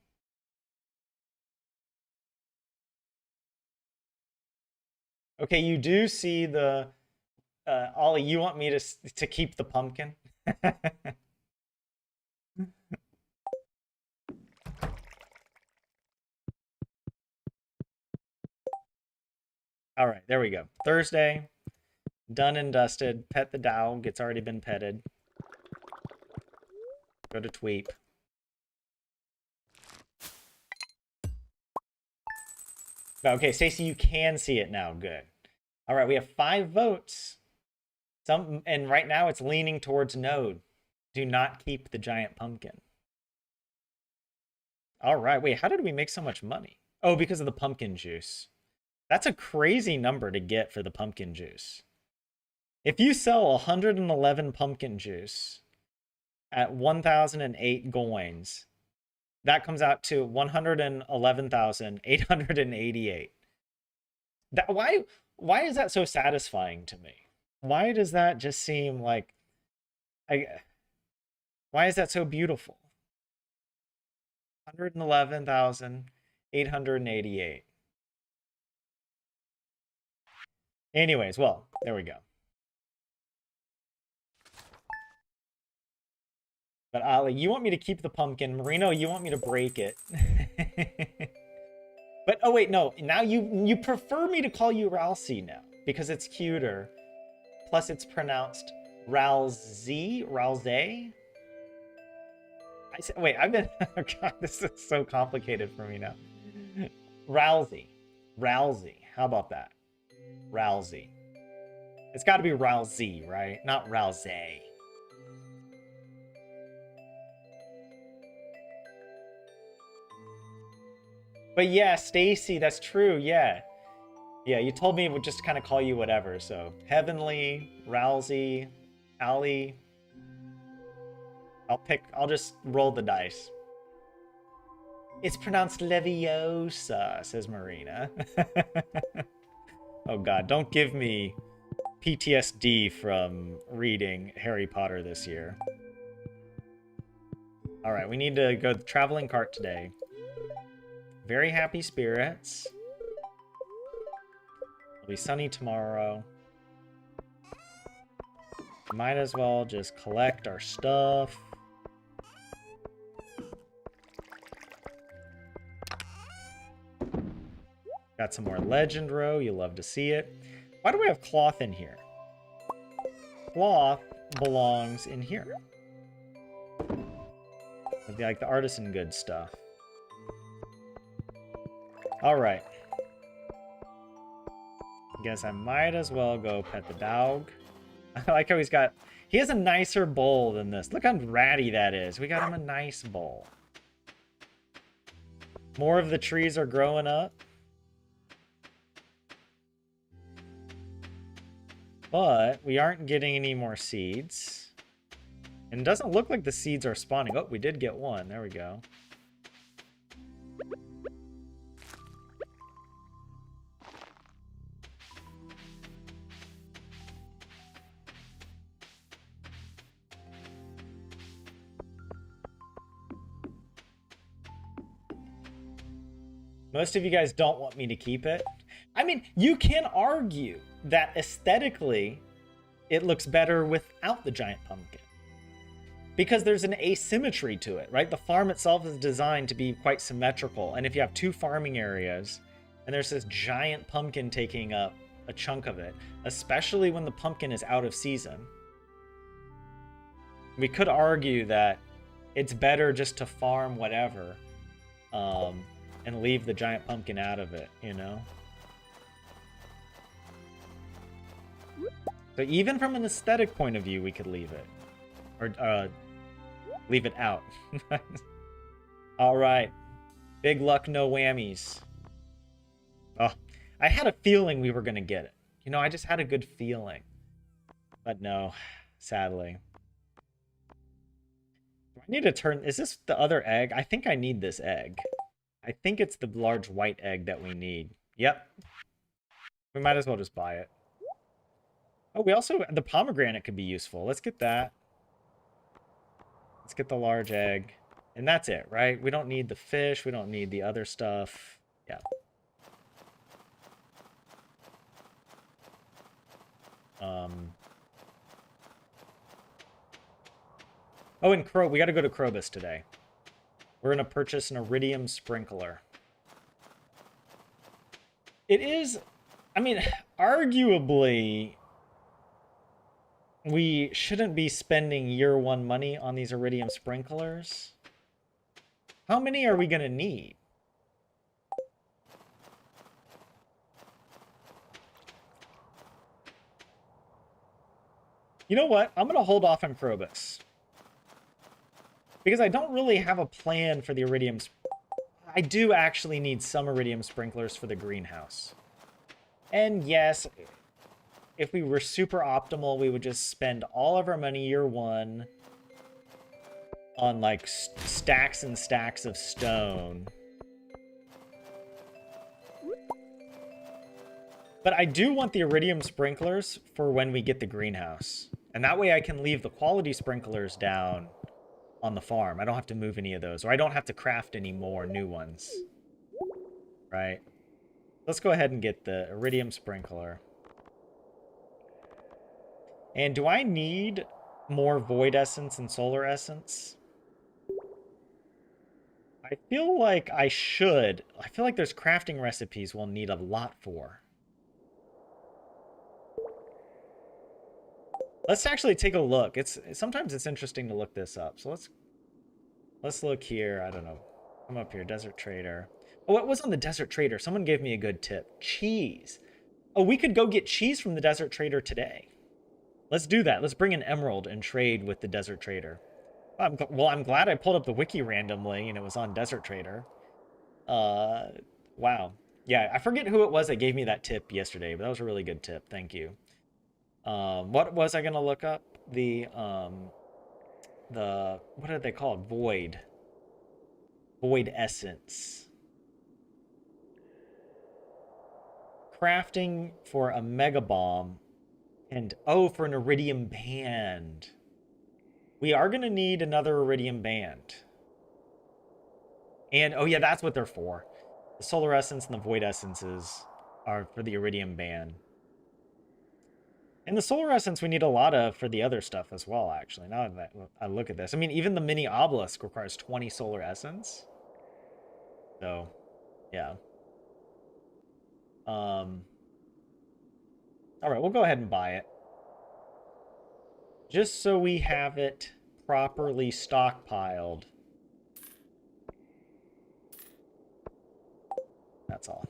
Okay, you do see the Ollie. You want me to keep the pumpkin? All right, there we go. Thursday, done and dusted. Pet the dog. It's already been petted. Go to Tweep. Okay, Stacey, you can see it now. Good. All right, we have 5 votes. And right now it's leaning towards no. Do not keep the giant pumpkin. All right, wait, how did we make so much money? Oh, because of the pumpkin juice. That's a crazy number to get for the pumpkin juice. If you sell 111 pumpkin juice at 1,008 coins, that comes out to 111,888. Why is that so satisfying to me? Why does that just seem like why is that so beautiful? 111,888. Anyways, well, there we go. But Ali, you want me to keep the pumpkin. Marino, you want me to break it. But oh wait, no. Now you prefer me to call you Ralsei now because it's cuter. Plus it's pronounced Ralze. Wait, I've been oh god, this is so complicated for me now. Ralsei. How about that? Ralsei. It's got to be Ralsei, right? Not Ralze. But yeah, Stacy, that's true. Yeah. Yeah, you told me it would just kind of call you whatever. So, Heavenly, Ralsei, Ali. I'll just roll the dice. It's pronounced Leviosa, says Marina. Oh god, don't give me PTSD from reading Harry Potter this year. Alright, we need to go to the traveling cart today. Very happy spirits. It'll be sunny tomorrow. Might as well just collect our stuff. Got some more legend row. You love to see it. Why do we have cloth in here? Cloth belongs in here. Like the artisan goods stuff. Alright. Guess I might as well go pet the dog. I like how he has a nicer bowl than this. Look how ratty that is. We got him a nice bowl. More of the trees are growing up. But we aren't getting any more seeds. And it doesn't look like the seeds are spawning. Oh, we did get one. There we go. Most of you guys don't want me to keep it. I mean, you can argue that aesthetically, it looks better without the giant pumpkin. Because there's an asymmetry to it, right? The farm itself is designed to be quite symmetrical. And if you have two farming areas, and there's this giant pumpkin taking up a chunk of it, especially when the pumpkin is out of season, we could argue that it's better just to farm whatever, and leave the giant pumpkin out of it, you know? So even from an aesthetic point of view, we could leave it. Or, leave it out. Alright. Big luck, no whammies. Oh, I had a feeling we were going to get it. You know, I just had a good feeling. But no, sadly. Do I need to turn... Is this the other egg? I think I need this egg. I think it's the large white egg that we need. Yep. We might as well just buy it. Oh, we also... The pomegranate could be useful. Let's get that. Let's get the large egg. And that's it, right? We don't need the fish. We don't need the other stuff. Yeah. Oh, and we got to go to Krobus today. We're going to purchase an iridium sprinkler. It is... I mean, arguably... We shouldn't be spending year one money on these iridium sprinklers. How many are we going to need? You know what? I'm going to hold off on Krobus. Because I don't really have a plan for the iridium... I do actually need some iridium sprinklers for the greenhouse. And yes... If we were super optimal, we would just spend all of our money year one on, like, stacks and stacks of stone. But I do want the iridium sprinklers for when we get the greenhouse. And that way I can leave the quality sprinklers down on the farm. I don't have to move any of those. Or I don't have to craft any more new ones. Right? Let's go ahead and get the iridium sprinkler. And do I need more void essence and solar essence? I feel like I should. I feel like there's crafting recipes we'll need a lot for. Let's actually take a look. Sometimes it's interesting to look this up. So let's look here. I don't know. Come up here, Desert Trader. Oh, what was on the Desert Trader? Someone gave me a good tip. Cheese. Oh, we could go get cheese from the Desert Trader today. Let's do that. Let's bring an emerald and trade with the Desert Trader. Well, I'm glad I pulled up the wiki randomly and it was on Desert Trader. Wow. Yeah, I forget who it was that gave me that tip yesterday, but that was a really good tip. Thank you. What was I gonna look up? What are they called? Void essence. Crafting for a mega bomb. And, oh, for an iridium band. We are going to need another iridium band. And, oh yeah, that's what they're for. The solar essence and the void essences are for the iridium band. And the solar essence we need a lot of for the other stuff as well, actually. Now that I look at this. I mean, even the mini obelisk requires 20 solar essence. So, yeah. All right, we'll go ahead and buy it. Just so we have it properly stockpiled. That's all.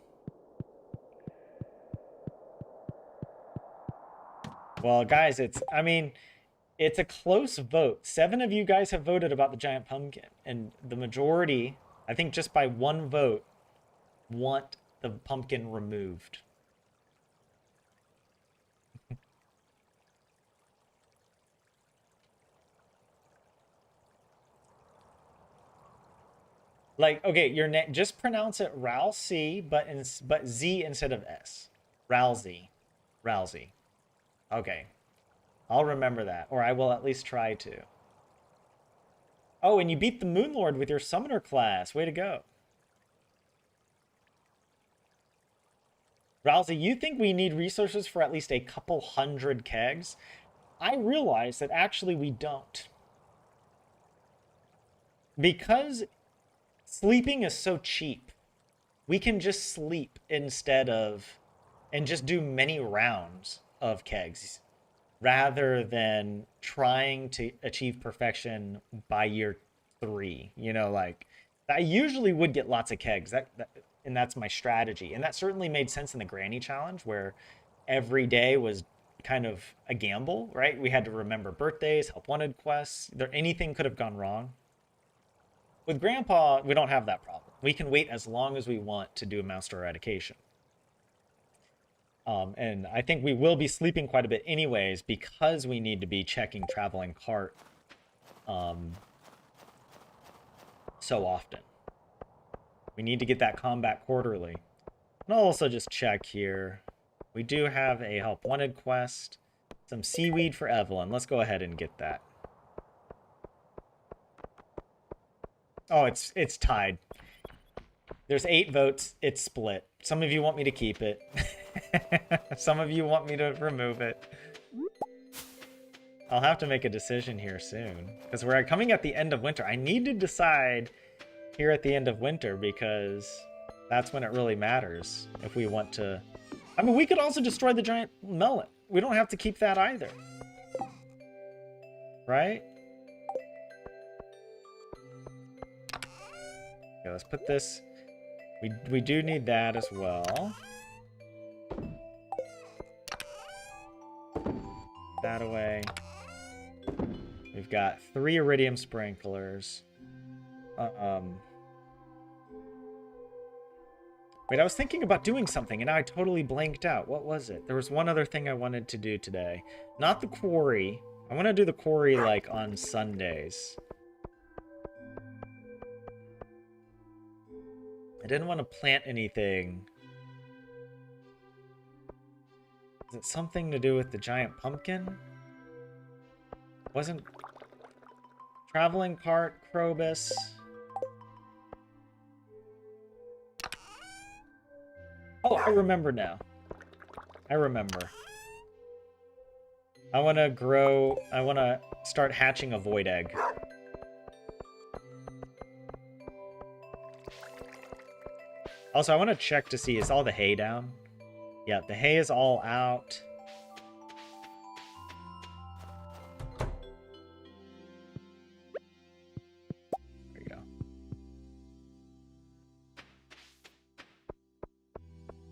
Well, guys, it's a close vote. 7 of you guys have voted about the giant pumpkin, and the majority, I think just by 1 vote, want the pumpkin removed. Like, okay, your name, just pronounce it Ralsei, but Z instead of S. Ralsei. Ralsei. Okay. I'll remember that, or I will at least try to. Oh, and you beat the Moon Lord with your summoner class. Way to go. Ralsei, you think we need resources for at least a couple hundred kegs? I realize that actually we don't. Because sleeping is so cheap, we can just sleep instead of, and just do many rounds of kegs rather than trying to achieve perfection by year 3. You know, like, I usually would get lots of kegs. And that's my strategy. And that certainly made sense in the Granny Challenge, where every day was kind of a gamble, right? We had to remember birthdays, help wanted quests. Anything could have gone wrong. With Grandpa, we don't have that problem. We can wait as long as we want to do a mouse eradication. And I think we will be sleeping quite a bit anyways, because we need to be checking traveling cart so often. We need to get that combat quarterly. And I'll also just check here. We do have a help wanted quest. Some seaweed for Evelyn. Let's go ahead and get that. Oh, it's tied. There's 8 votes. It's split. Some of you want me to keep it. Some of you want me to remove it. I'll have to make a decision here soon, because we're coming at the end of winter. I need to decide here at the end of winter, because that's when it really matters if we want to. I mean, we could also destroy the giant melon. We don't have to keep that either. Right? Okay, let's put this. We do need that as well. That away. We've got 3 iridium sprinklers. Wait, I was thinking about doing something and now I totally blanked out. What was it? There was one other thing I wanted to do today. Not the quarry. I want to do the quarry like on Sundays. I didn't want to plant anything. Is it something to do with the giant pumpkin? Wasn't traveling cart, Krobus? Oh, I remember now. I remember. I want to start hatching a void egg. Also, I want to check to see, is all the hay down? Yeah, the hay is all out. There you go.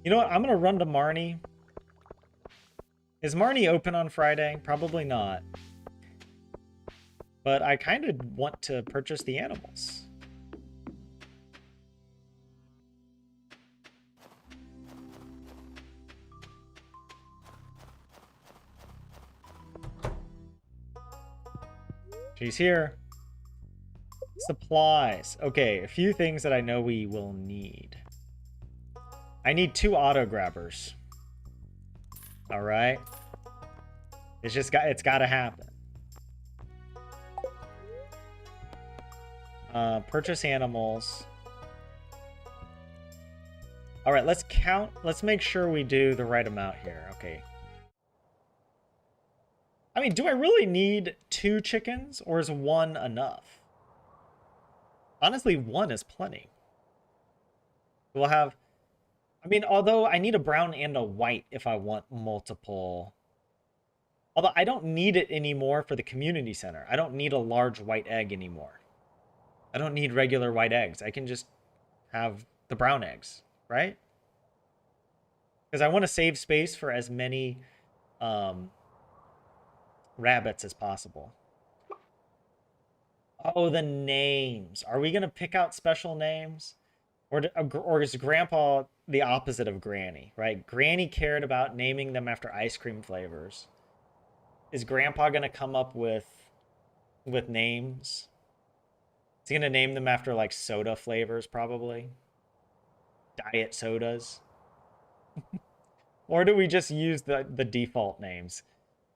You know what? I'm going to run to Marnie. Is Marnie open on Friday? Probably not. But I kind of want to purchase the animals. She's here. Supplies. Okay, a few things that I know we will need. I need 2 auto grabbers. All right. It's got to happen. Purchase animals. All right, let's count. Let's make sure we do the right amount here. Okay. I mean, do I really need 2 chickens or is 1 enough? Honestly, 1 is plenty. We'll have, I mean, although I need a brown and a white if I want multiple. Although I don't need it anymore for the community center. I don't need a large white egg anymore. I don't need regular white eggs. I can just have the brown eggs, right? Because I want to save space for as many um, rabbits as possible. Oh, the names. Are we going to pick out special names? Or is Grandpa the opposite of Granny, right? Granny cared about naming them after ice cream flavors. Is Grandpa going to come up with names? Is he going to name them after like soda flavors probably? Diet sodas? Or do we just use the default names?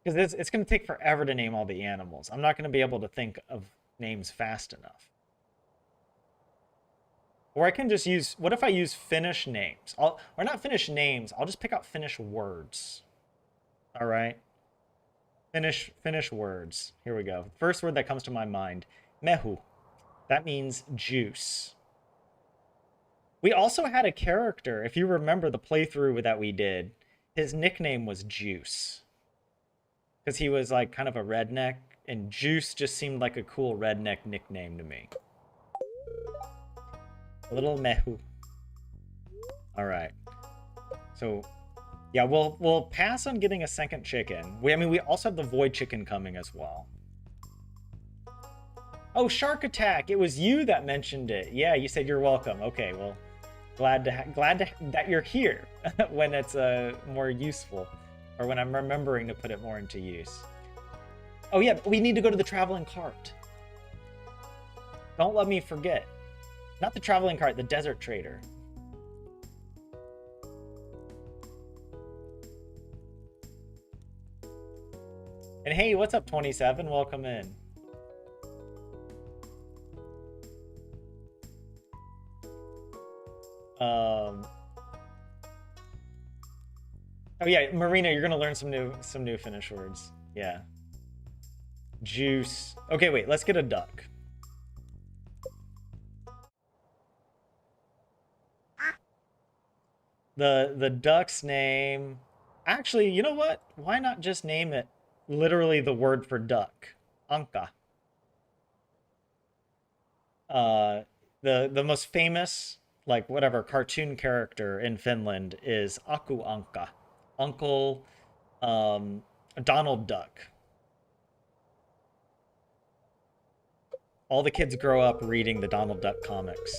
Because it's going to take forever to name all the animals. I'm not going to be able to think of names fast enough. Or I can just use, what if I use Finnish names? Or not Finnish names, I'll just pick out Finnish words. All right. Finnish words. Here we go. First word that comes to my mind, mehu. That means juice. We also had a character, if you remember the playthrough that we did, his nickname was Juice. Because he was like kind of a redneck, and Juice just seemed like a cool redneck nickname to me. Little mehu. All right. So, yeah, we'll pass on getting a second chicken. I mean, we also have the void chicken coming as well. Oh, Shark Attack! It was you that mentioned it. Yeah, you said you're welcome. Okay, well, glad that you're here when it's more useful, or when I'm remembering to put it more into use. Oh yeah, we need to go to the traveling cart. Don't let me forget. Not the traveling cart, the desert trader. And hey, what's up, 27? Welcome in. Oh yeah, Marina, you're gonna learn some new Finnish words. Yeah. Juice. Okay, wait, let's get a duck. The duck's name. Actually, you know what? Why not just name it literally the word for duck? Anka. The most famous, like whatever cartoon character in Finland is Aku Anka. Uncle Donald Duck. All the kids grow up reading the Donald Duck comics.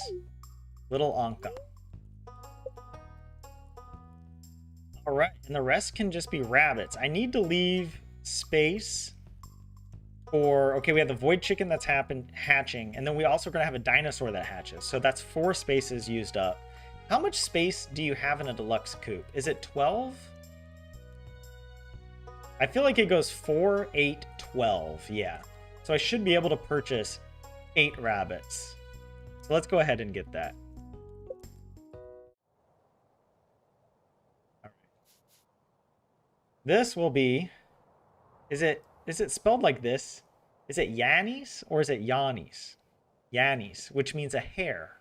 Little Anka. All right, and the rest can just be rabbits. I need to leave space for, okay, we have the void chicken that's hatching, and then we also gonna have a dinosaur that hatches. So that's 4 spaces used up. How much space do you have in a deluxe coop? Is it 12? I feel like it goes 4, 8, 12, yeah. So I should be able to purchase 8 rabbits. So let's go ahead and get that. This will be, is it spelled like this? Is it Yannis or is it Yannis? Yannis, which means a hare.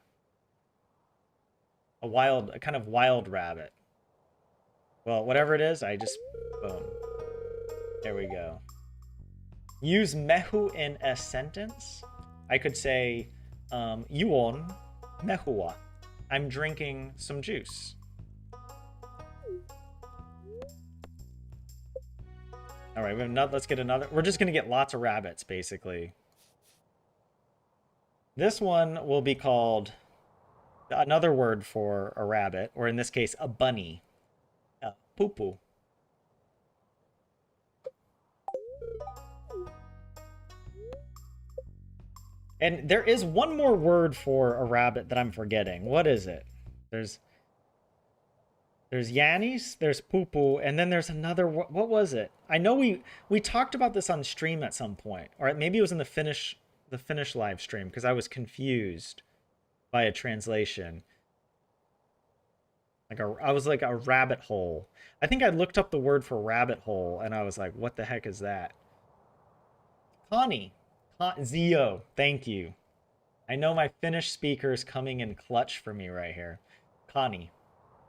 A kind of wild rabbit. Well, whatever it is, I just, boom. There we go. Use mehu in a sentence. I could say, Yuon mehua. I'm drinking some juice. All right, let's get another. We're just going to get lots of rabbits, basically. This one will be called another word for a rabbit, or in this case, a bunny. Poo-poo. And there is one more word for a rabbit that I'm forgetting. What is it? There's Yannis, there's poo-poo, and then there's another, what was it? I know we talked about this on stream at some point, or maybe it was in the Finnish live stream, because I was confused by a translation. I was like a rabbit hole. I think I looked up the word for rabbit hole and I was like, what the heck is that? Connie. Zio. Thank you. I know my Finnish speaker is coming in clutch for me right here. Connie.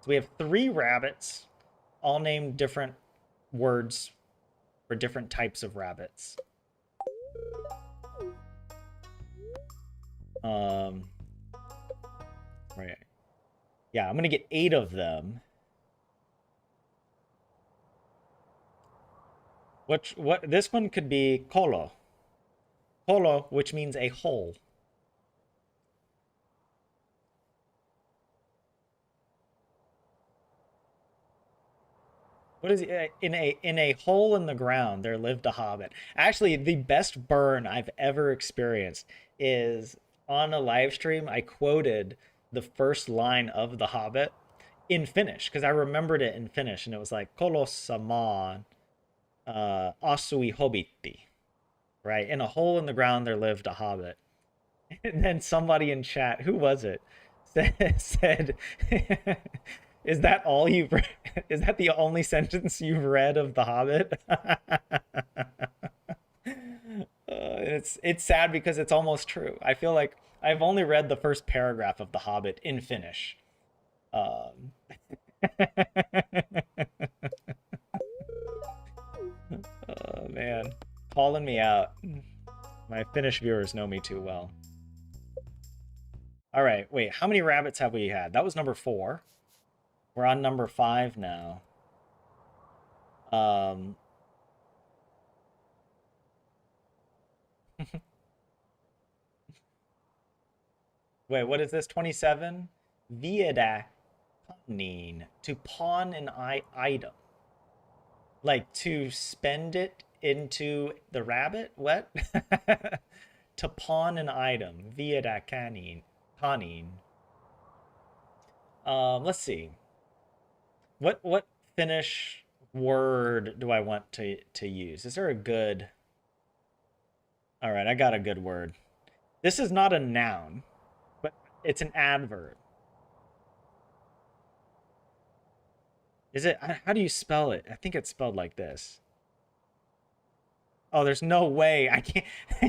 So we have 3 rabbits, all named different words for different types of rabbits. Right. Yeah, I'm gonna get 8 of them. What this one could be kolo. Kolo, which means a hole. What is it? In a hole in the ground there lived a hobbit. Actually, the best burn I've ever experienced is on a live stream. I quoted the first line of The Hobbit in Finnish because I remembered it in Finnish, and it was like "Kolosamaan asui hobitti." Right, in a hole in the ground there lived a hobbit, and then somebody in chat, who was it, said is that all you've read? Is that the only sentence you've read of The Hobbit? It's sad because it's almost true. I feel like I've only read the first paragraph of The Hobbit in Finnish. Um, oh man, calling me out. My Finnish viewers know me too well. All right, wait, how many rabbits have we had? That was number 4. We're on number 5 now. Um, wait, what is this? 27? Vieda panin, to pawn an item. Like to spend it into the rabbit? What? To pawn an item. Vieda panin. Let's see. What Finnish word do I want to use? Is there a good? All right, I got a good word. This is not a noun, but it's an adverb. Is it? How do you spell it? I think it's spelled like this. Oh, there's no way. I can't.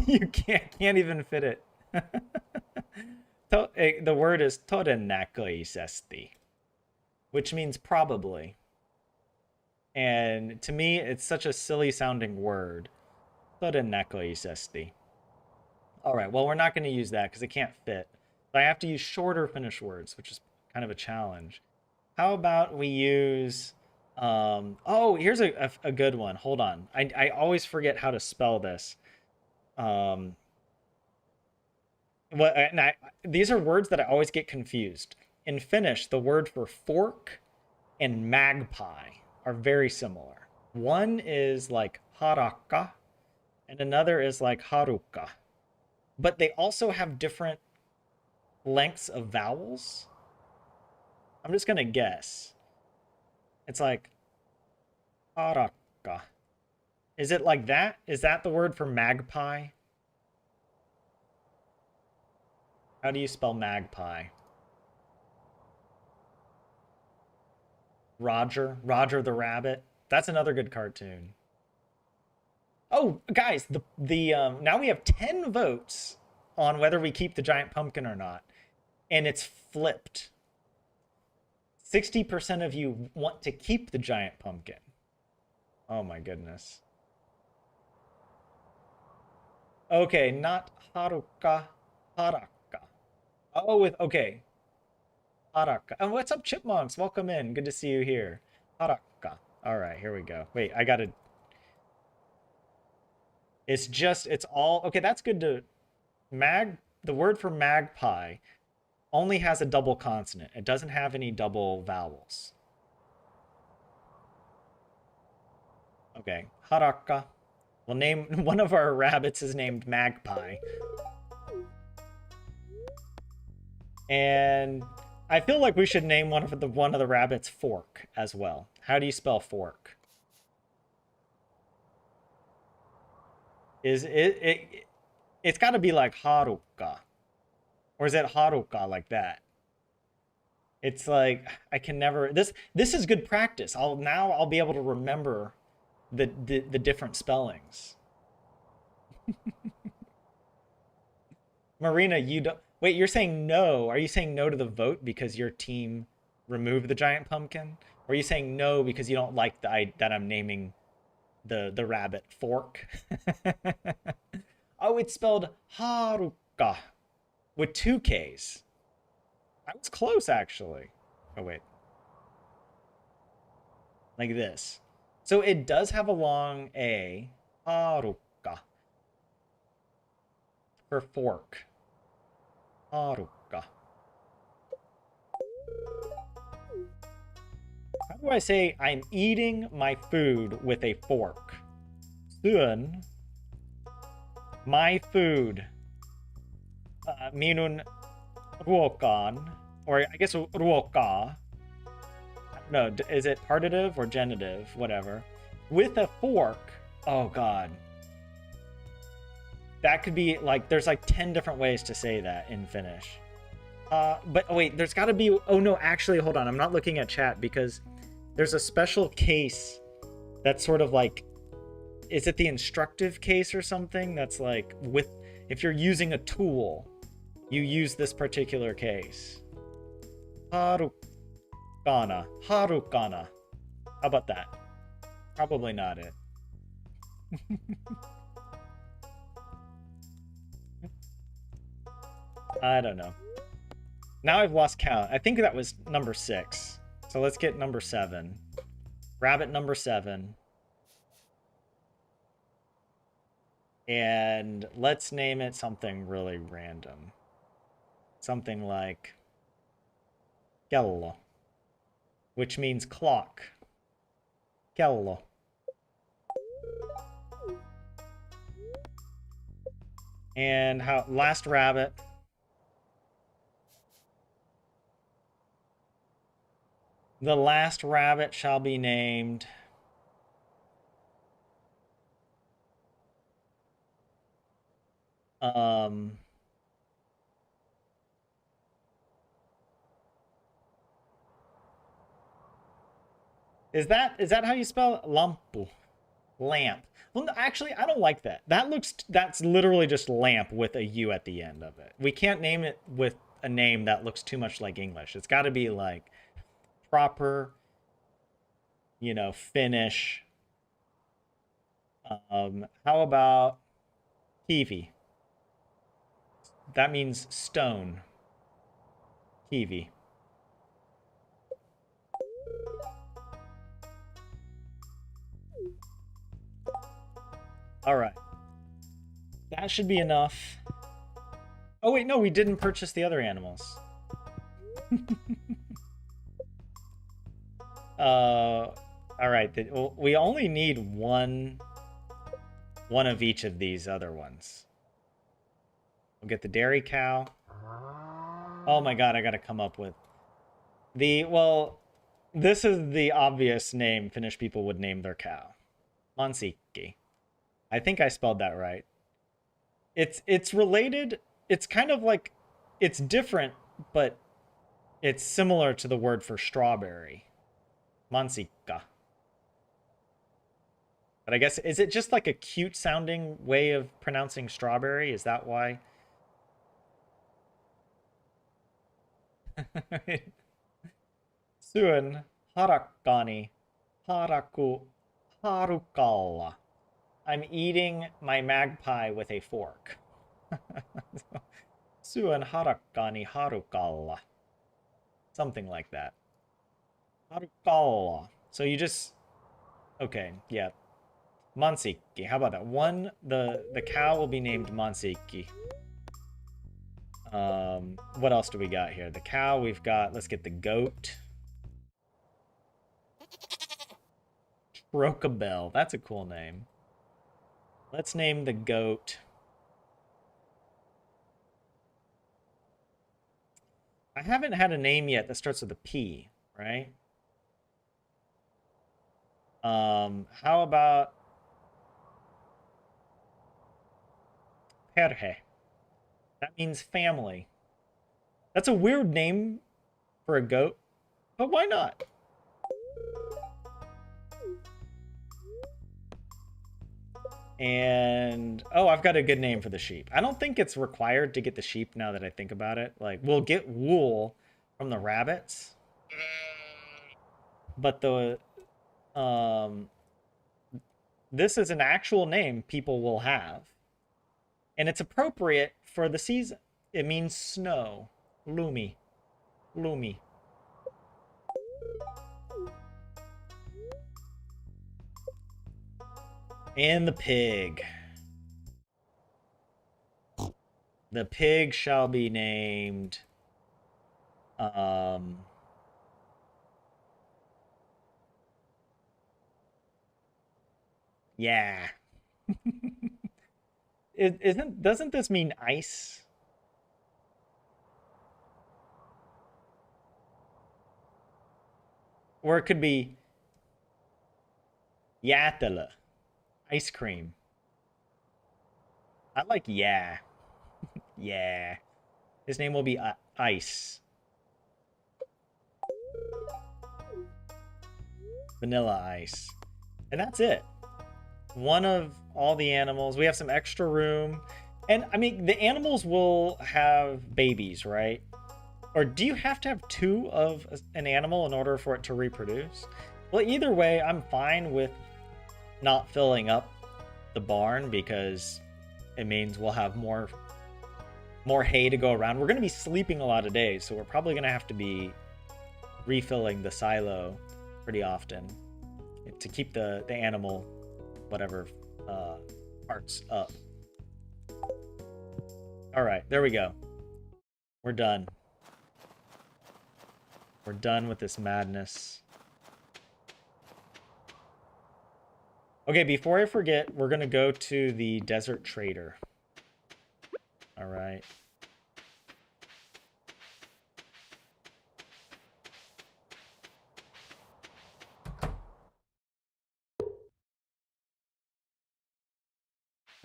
You can't even fit it. The word is todennäköisesti, which means probably. And to me, it's such a silly sounding word. Todennäköisesti. All right, well, we're not going to use that because it can't fit. So I have to use shorter Finnish words, which is kind of a challenge. How about we use... oh, here's a good one. Hold on. I always forget how to spell this. These are words that I always get confused. In Finnish, the word for fork and magpie are very similar. One is like harakka, and another is like harukka. But they also have different lengths of vowels. I'm just gonna guess. It's like harakka. Is it like that? Is that the word for magpie? How do you spell magpie? Roger the Rabbit. That's another good cartoon. Oh, guys, the now we have 10 votes on whether we keep the giant pumpkin or not, and it's flipped. 60% of you want to keep the giant pumpkin. Oh my goodness. Okay, not Haruka, Haraka. Oh, okay. Haraka. And what's up, chipmunks? Welcome in. Good to see you here. Haraka. All right, here we go. Wait, I gotta. It's all okay. That's good to The word for magpie only has a double consonant. It doesn't have any double vowels. Okay, Haraka. We'll name one of our rabbits is named Magpie. And I feel like we should name one of the rabbits Fork as well. How do you spell fork? Is it's got to be like Haruka. Or is it Haruka like that? It's like I can never this is good practice. I'll be able to remember the different spellings. Marina, you don't wait, you're saying no. Are you saying no to the vote because your team removed the giant pumpkin? Or are you saying no because you don't like that I'm naming the rabbit Fork? Oh, it's spelled Haruka with two K's. I was close actually. Oh wait. Like this. So it does have a long A. Haruka. For fork. Haruka. How do I say I'm eating my food with a fork? Soon, my food. Minun ruokan. Or I guess ruoka. No, is it partitive or genitive? Whatever. With a fork. Oh, God. That could be like, there's like 10 different ways to say that in Finnish. But oh, wait, there's got to be. Oh, no, actually, hold on. I'm not looking at chat because there's a special case that's sort of like, is it the instructive case or something? That's like with, if you're using a tool, you use this particular case. Harukana. Harukana. How about that? Probably not it. I don't know. Now I've lost count. I think that was number 6. So let's get number 7. Rabbit number 7. And let's name it something really random. Something like kello, which means clock. Kello. And how last rabbit. The last rabbit shall be named is that how you spell it? Lampu? Lamp. Well, no, actually, I don't like that. That's literally just lamp with a U at the end of it. We can't name it with a name that looks too much like English. It's got to be like proper, Finnish. How about kiwi? That means stone. Kiwi. All right. That should be enough. Oh, wait, no, we didn't purchase the other animals. All right. We only need one of each of these other ones. We'll get the dairy cow. Oh my God, I got to come up with well, this is the obvious name Finnish people would name their cow. Mansikki. I think I spelled that right. It's related. It's kind of like, it's different, but it's similar to the word for strawberry. Mansikka. But I guess, is it just like a cute sounding way of pronouncing strawberry? Is that why? Syön harakkani harukalla. I'm eating my magpie with a fork. Syön harakkani harukalla. Something like that. Harukalla. So you just, okay, yeah. Mansikki. How about that? The cow will be named Mansikki. What else do we got here? The cow, we've got, let's get the goat. Trocabelle. That's a cool name. Let's name the goat. I haven't had a name yet that starts with a P, right? How about perhe? That means family. That's a weird name for a goat, but why not? And, oh, I've got a good name for the sheep. I don't think it's required to get the sheep now that I think about it. Like, we'll get wool from the rabbits, but this is an actual name people will have. And it's appropriate for the season. It means snow. Loomy. Loomy. And the pig. The pig shall be named... Yeah. Doesn't this mean ice? Or it could be Yatala. Ice cream. I like yeah. Yeah. His name will be Ice. Vanilla Ice. And that's it. One of all the animals. We have some extra room. And, I mean, the animals will have babies, right? Or do you have to have 2 of an animal in order for it to reproduce? Well, either way, I'm fine with not filling up the barn because it means we'll have more hay to go around. We're going to be sleeping a lot of days, so we're probably going to have to be refilling the silo pretty often to keep the animal whatever parts up. All right, there we go. We're done. We're done with this madness. Okay, before I forget, we're gonna go to the desert trader. All right.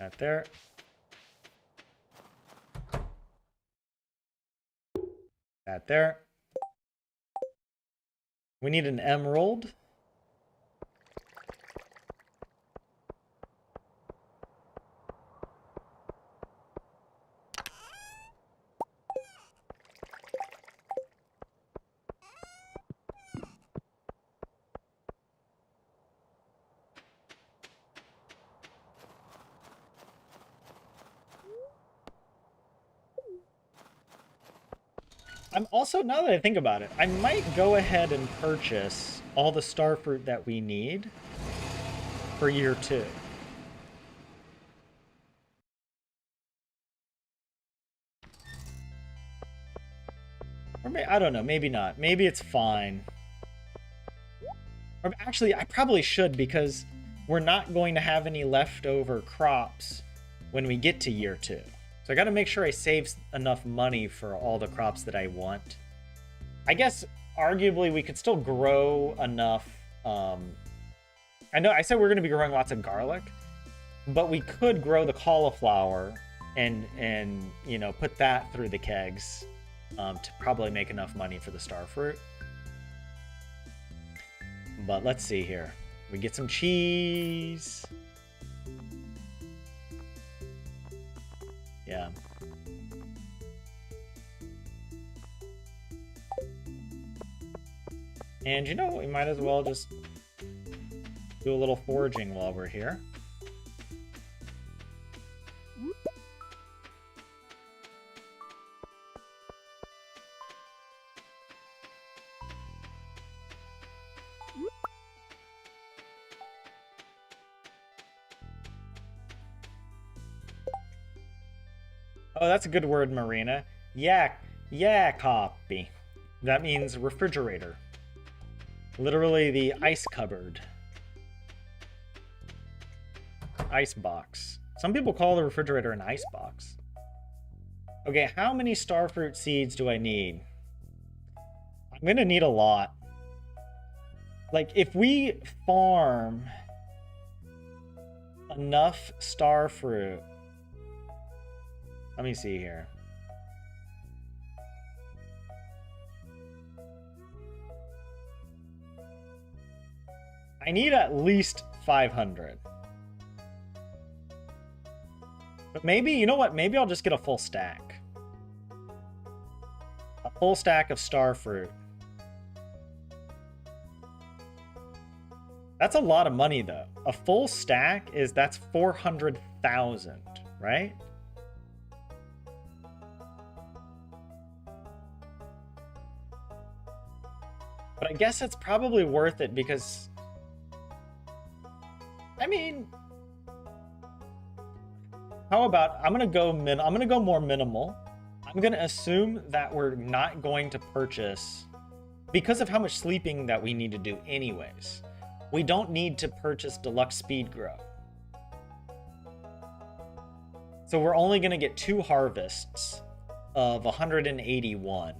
That there. That there. We need an emerald. I'm also, now that I think about it, I might go ahead and purchase all the star fruit that we need for year 2. Or maybe, I don't know, maybe not. Maybe it's fine. Or actually, I probably should because we're not going to have any leftover crops when we get to year 2. So I got to make sure I save enough money for all the crops that I want. I guess, arguably, we could still grow enough. I know I said we're going to be growing lots of garlic, but we could grow the cauliflower and you know, put that through the kegs to probably make enough money for the star fruit. But let's see here. We get some cheese. Yeah. And you know, we might as well just do a little foraging while we're here. Oh, that's a good word, Marina. Yeah, copy. That means refrigerator. Literally the ice cupboard. Ice box. Some people call the refrigerator an ice box. Okay, how many starfruit seeds do I need? I'm gonna need a lot. Like, if we farm enough starfruit... Let me see here. I need at least 500. But maybe, you know what? Maybe I'll just get a full stack. A full stack of star fruit. That's a lot of money, though. A full stack that's 400,000, right? But I guess it's probably worth it because, I mean, how about I'm gonna go more minimal. I'm gonna assume that we're not going to purchase, because of how much sleeping that we need to do anyways. We don't need to purchase deluxe speed grow. So we're only gonna get 2 harvests of 181.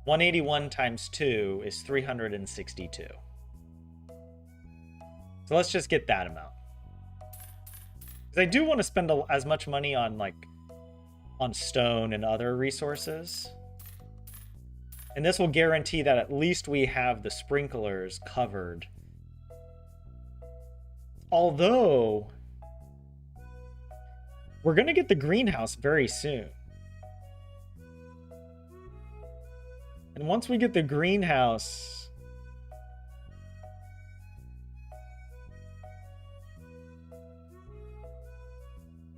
181 times 2 is 362. So let's just get that amount. Because I do want to spend as much money on on stone and other resources. And this will guarantee that at least we have the sprinklers covered. Although we're going to get the greenhouse very soon. And once we get the greenhouse,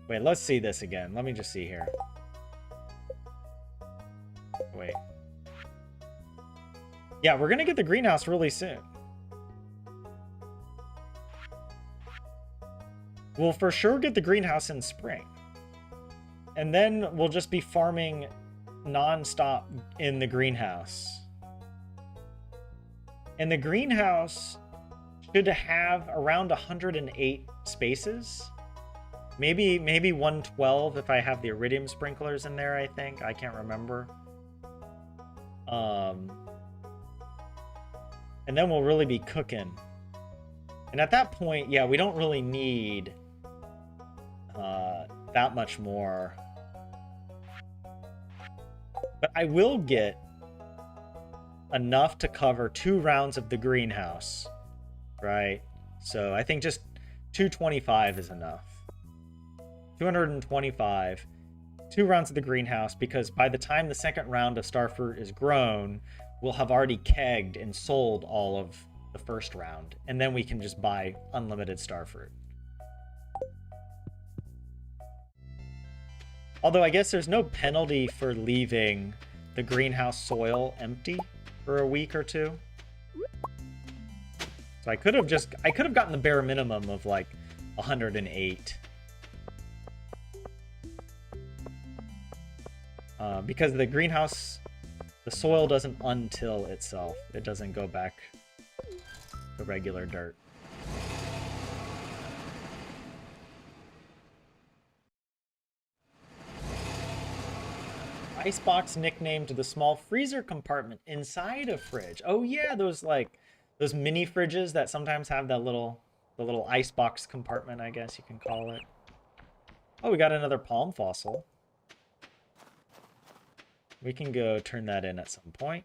wait, let's see this again. Let me just see here. Wait. Yeah, we're going to get the greenhouse really soon. We'll for sure get the greenhouse in spring. And then we'll just be farming non-stop in the greenhouse. And the greenhouse should have around 108 spaces. Maybe 112 if I have the iridium sprinklers in there, I think. I can't remember. And then we'll really be cooking. And at that point, yeah, we don't really need that much more. But I will get enough to cover 2 rounds of the greenhouse, right? So I think just 225 is enough. 225, 2 rounds of the greenhouse, because by the time the second round of starfruit is grown, we'll have already kegged and sold all of the first round, and then we can just buy unlimited starfruit. Although I guess there's no penalty for leaving the greenhouse soil empty for a week or 2. So I could have gotten the bare minimum of 108. Because the greenhouse, the soil doesn't untill itself. It doesn't go back to regular dirt. Icebox nicknamed the small freezer compartment inside a fridge. Oh yeah, those mini fridges that sometimes have the little icebox compartment, I guess you can call it. Oh, we got another palm fossil. We can go turn that in at some point.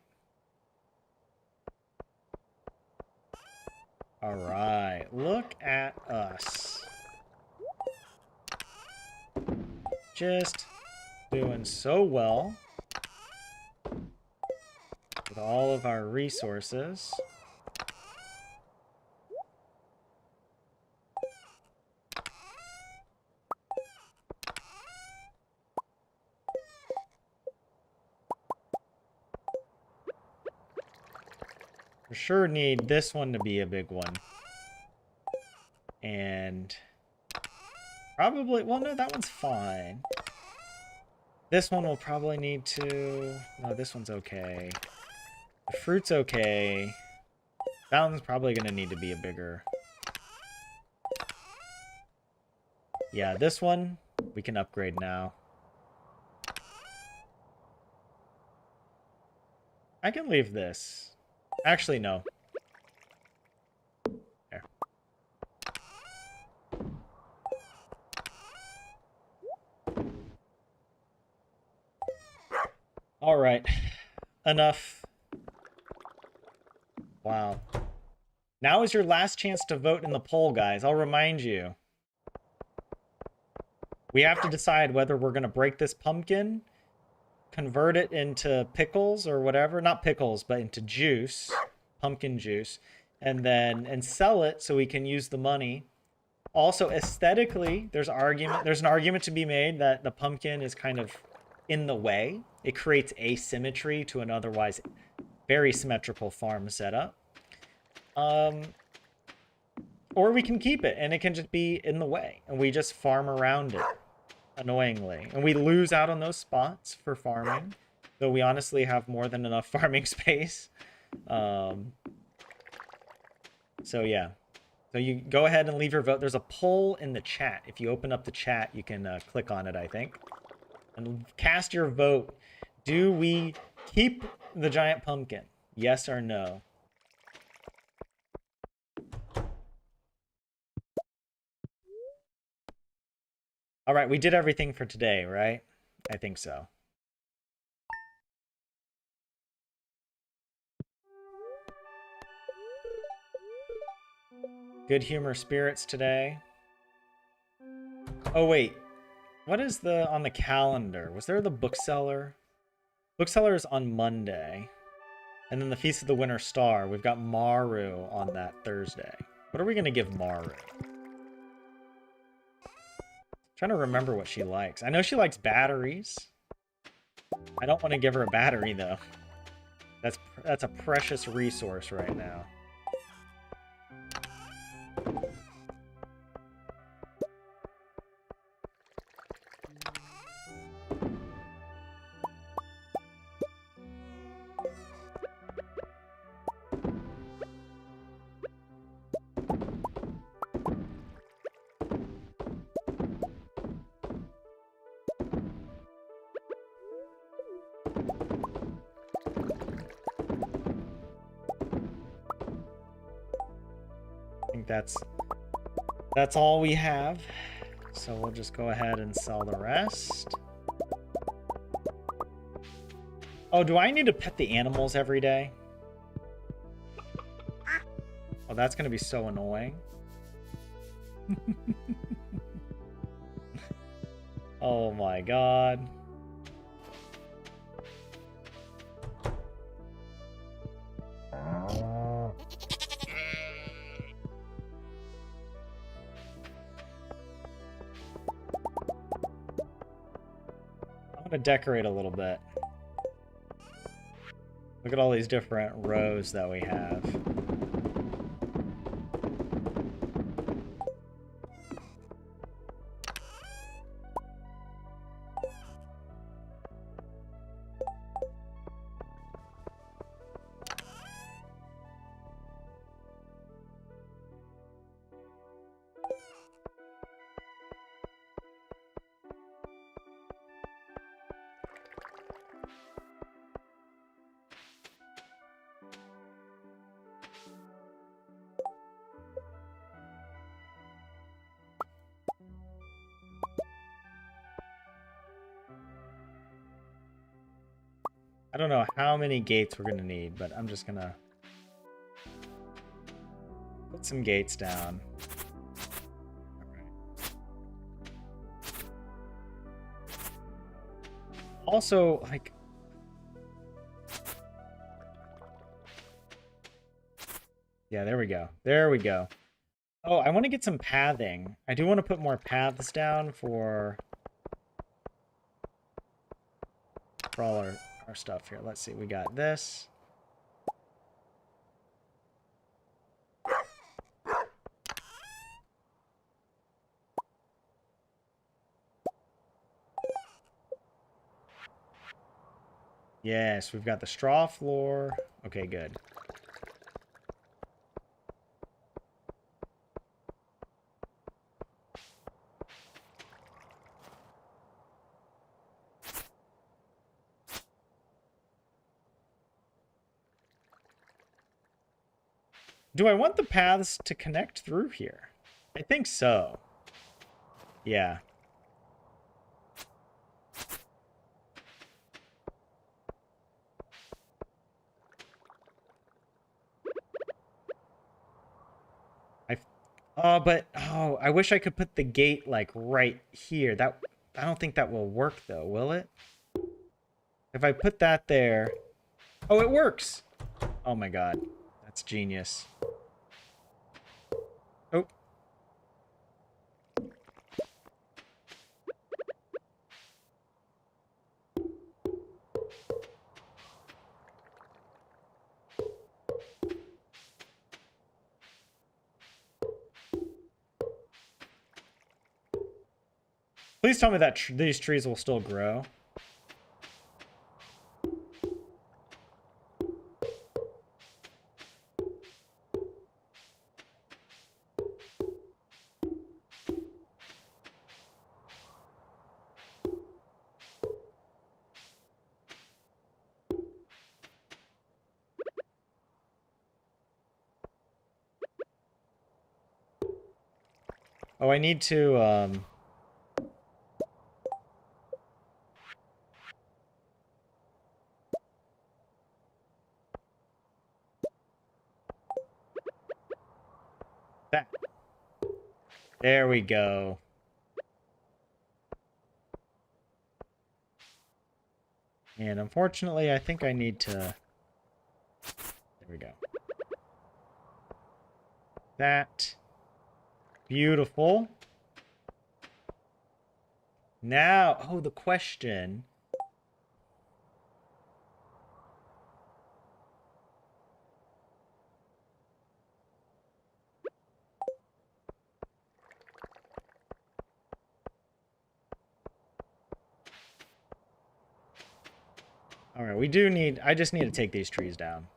All right, look at us. Just doing so well with all of our resources. For sure need this one to be a big one. And probably, well, no, that one's fine. This one will probably need to... No, this one's okay. The fruit's okay. That one's probably going to need to be a bigger... Yeah, this one, we can upgrade now. I can leave this. Actually, no. There. All right. Enough. Wow. Now is your last chance to vote in the poll, guys. I'll remind you. We have to decide whether we're going to break this pumpkin, convert it into pickles or whatever. Not pickles, but into juice, pumpkin juice, and sell it so we can use the money. Also, aesthetically, there's an argument to be made that the pumpkin is kind of in the way. It creates asymmetry to an otherwise very symmetrical farm setup. Or we can keep it, and it can just be in the way, and we just farm around it, annoyingly. And we lose out on those spots for farming, though we honestly have more than enough farming space. So yeah. So you go ahead and leave your vote. There's a poll in the chat. If you open up the chat, you can click on it, I think. And cast your vote. Do we keep the giant pumpkin? Yes or no? All right, we did everything for today, right? I think so. Good humor spirits today. Oh, wait. What is on the calendar? Was there the bookseller? Bookseller is on Monday. And then the Feast of the Winter Star. We've got Maru on that Thursday. What are we going to give Maru? Trying to remember what she likes. I know she likes batteries. I don't want to give her a battery, though. That's a precious resource right now. I think that's all we have. So we'll just go ahead and sell the rest. Oh, do I need to pet the animals every day? Oh, that's going to be so annoying. Oh my god. I'm gonna decorate a little bit. Look at all these different rows that we have. I don't know how many gates we're gonna need, but I'm just gonna put some gates down. Also, like, yeah, there we go. There we go. Oh, I want to get some pathing. I do want to put more paths down for all our stuff here. Let's see. We got this. Yes, we've got the straw floor. Okay, good. Do I want the paths to connect through here? I think so. Yeah. But oh, I wish I could put the gate like right here. That I don't think that will work though, will it? If I put that there. Oh, it works. Oh my god. That's genius. Oh. Please tell me that these trees will still grow. Oh, I need to, that. There we go. And unfortunately, I think I need to... There we go. That. Beautiful. Now, oh, the question. All right, we do need... I just need to take these trees down.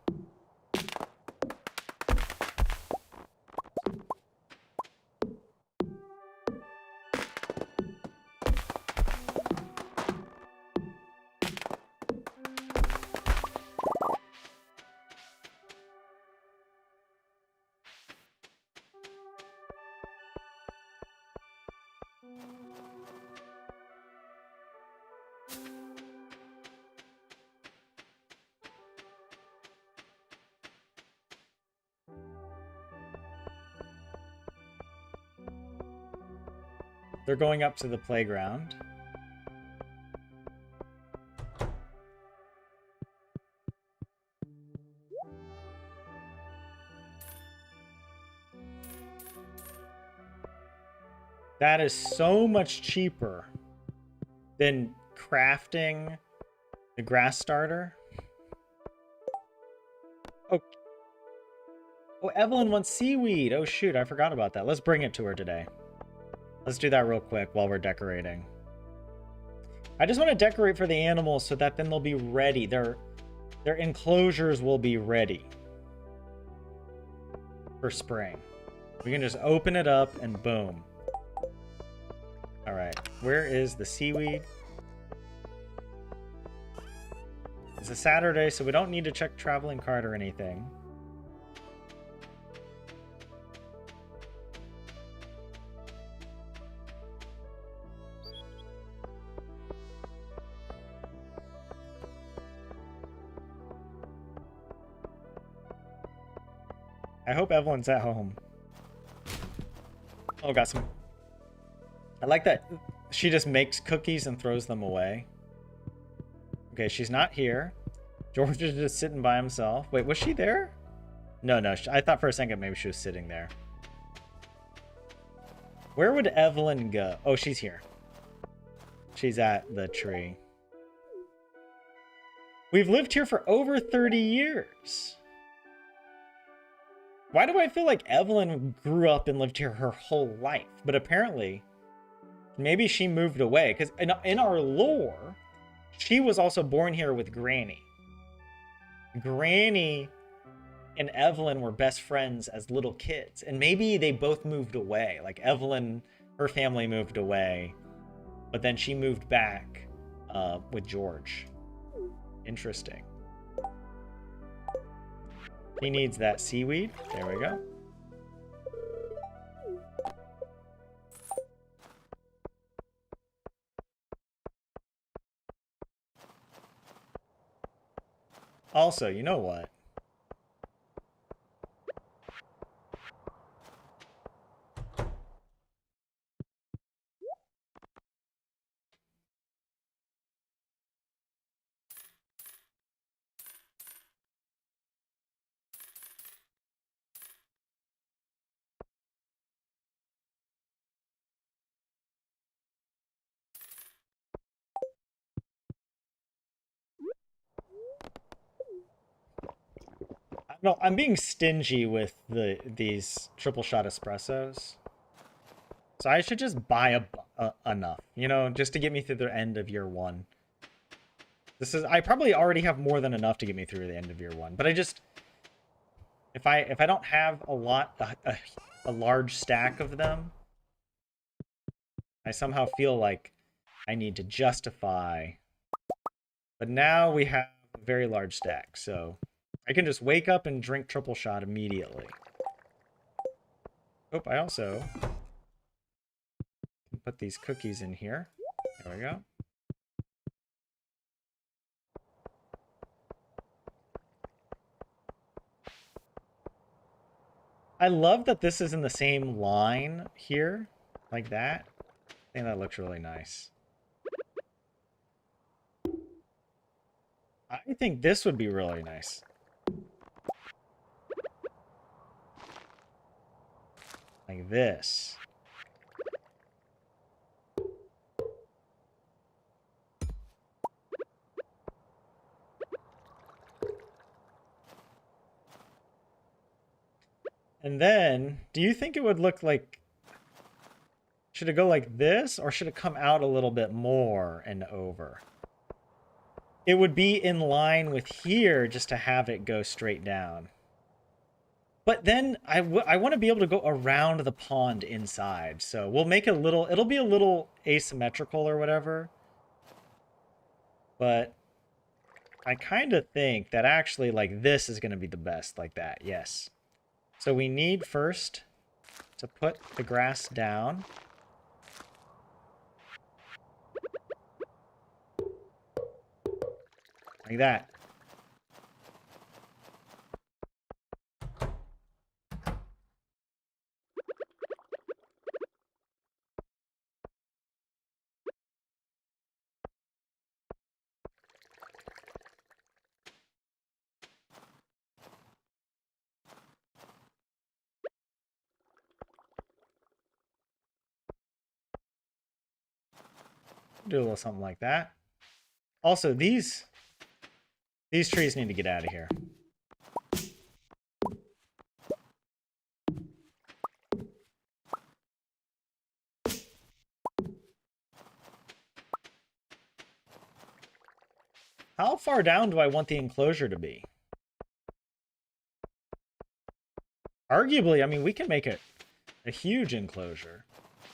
They're going up to the playground. That is so much cheaper than crafting the grass starter. Oh. Oh, Evelyn wants seaweed. Oh, shoot. I forgot about that. Let's bring it to her today. Let's do that real quick while we're decorating. I just want to decorate for the animals so that then they'll be ready. Their enclosures will be ready for spring. We can just open it up and boom. All right. Where is the seaweed? It's a Saturday, so we don't need to check traveling cart or anything. I hope Evelyn's at home. Oh, got some. I like that she just makes cookies and throws them away. Okay, she's not here. George is just sitting by himself. Wait, was she there? No, no. I thought for a second maybe she was sitting there. Where would Evelyn go? Oh, she's here. She's at the tree. We've lived here for over 30 years. Why do I feel like Evelyn grew up and lived here her whole life? But apparently, maybe she moved away. Because in our lore, she was also born here with Granny. Granny and Evelyn were best friends as little kids. And maybe they both moved away. Like Evelyn, her family moved away. But then she moved back with George. Interesting. He needs that seaweed. There we go. Also, you know what? No, I'm being stingy with these triple shot espressos. So I should just buy enough, you know, just to get me through the end of year one. I probably already have more than enough to get me through the end of year one, but I just, if I don't have a large stack of them, I somehow feel like I need to justify. But now we have a very large stack, so I can just wake up and drink triple shot immediately. Oh, I also can put these cookies in here. There we go. I love that this is in the same line here, like that. I think that looks really nice. I think this would be really nice. Like this. And then, do you think it would look like... Should it go like this, or should it come out a little bit more and over? It would be in line with here just to have it go straight down. But then I want to be able to go around the pond inside. So we'll make it a little... It'll be a little asymmetrical or whatever. But I kind of think that actually, like, this is going to be the best, like that. Yes. So we need first to put the grass down. Like that. Do a little something like that. Also, these trees need to get out of here. How far down do I want the enclosure to be? Arguably, I mean, we can make it a huge enclosure.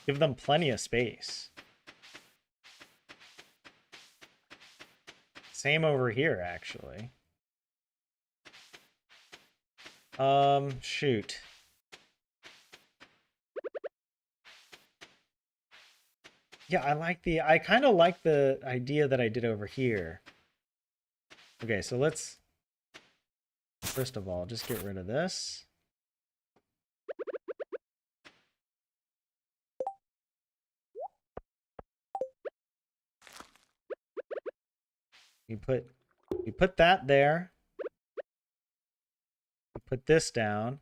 Give them plenty of space. Same over here, actually. Shoot. Yeah, I kind of like the idea that I did over here. Okay, so let's, first of all, just get rid of this. You put that there. You put this down.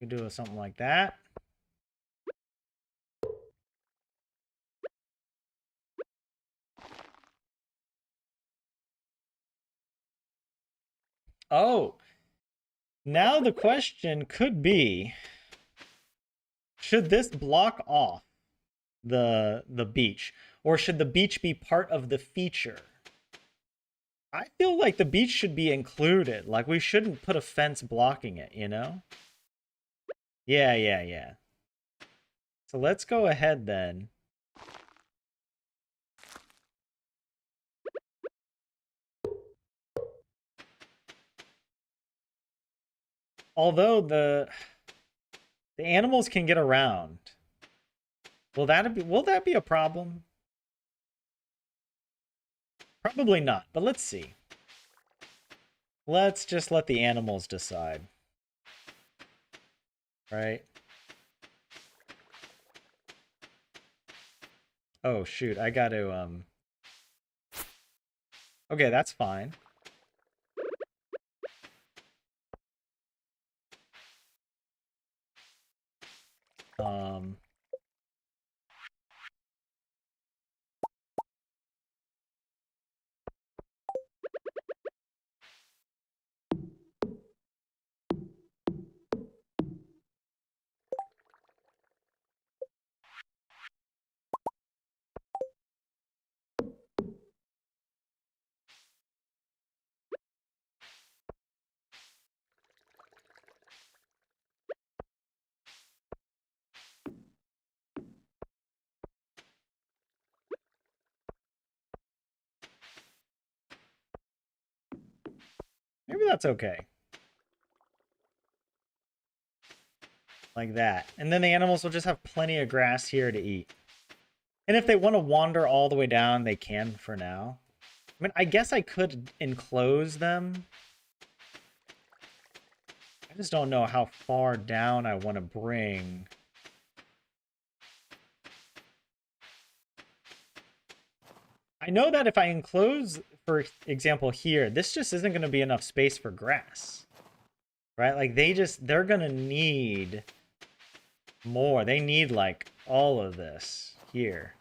You do something like that. Oh, now the question could be, should this block off the beach, or should the beach be part of the feature? I feel like the beach should be included. Like, we shouldn't put a fence blocking it, you know? Yeah. So let's go ahead then. Although the animals can get around. Will that be a problem? Probably not, but let's see. Let's just let the animals decide. Right? Oh, shoot. I got to, Okay, that's fine. Maybe that's okay. Like that. And then the animals will just have plenty of grass here to eat. And if they want to wander all the way down, they can for now. I mean, I guess I could enclose them. I just don't know how far down I want to bring. I know that if I enclose, for example, here, this just isn't going to be enough space for grass. Right? Like, they're going to need more. They need, like, all of this here.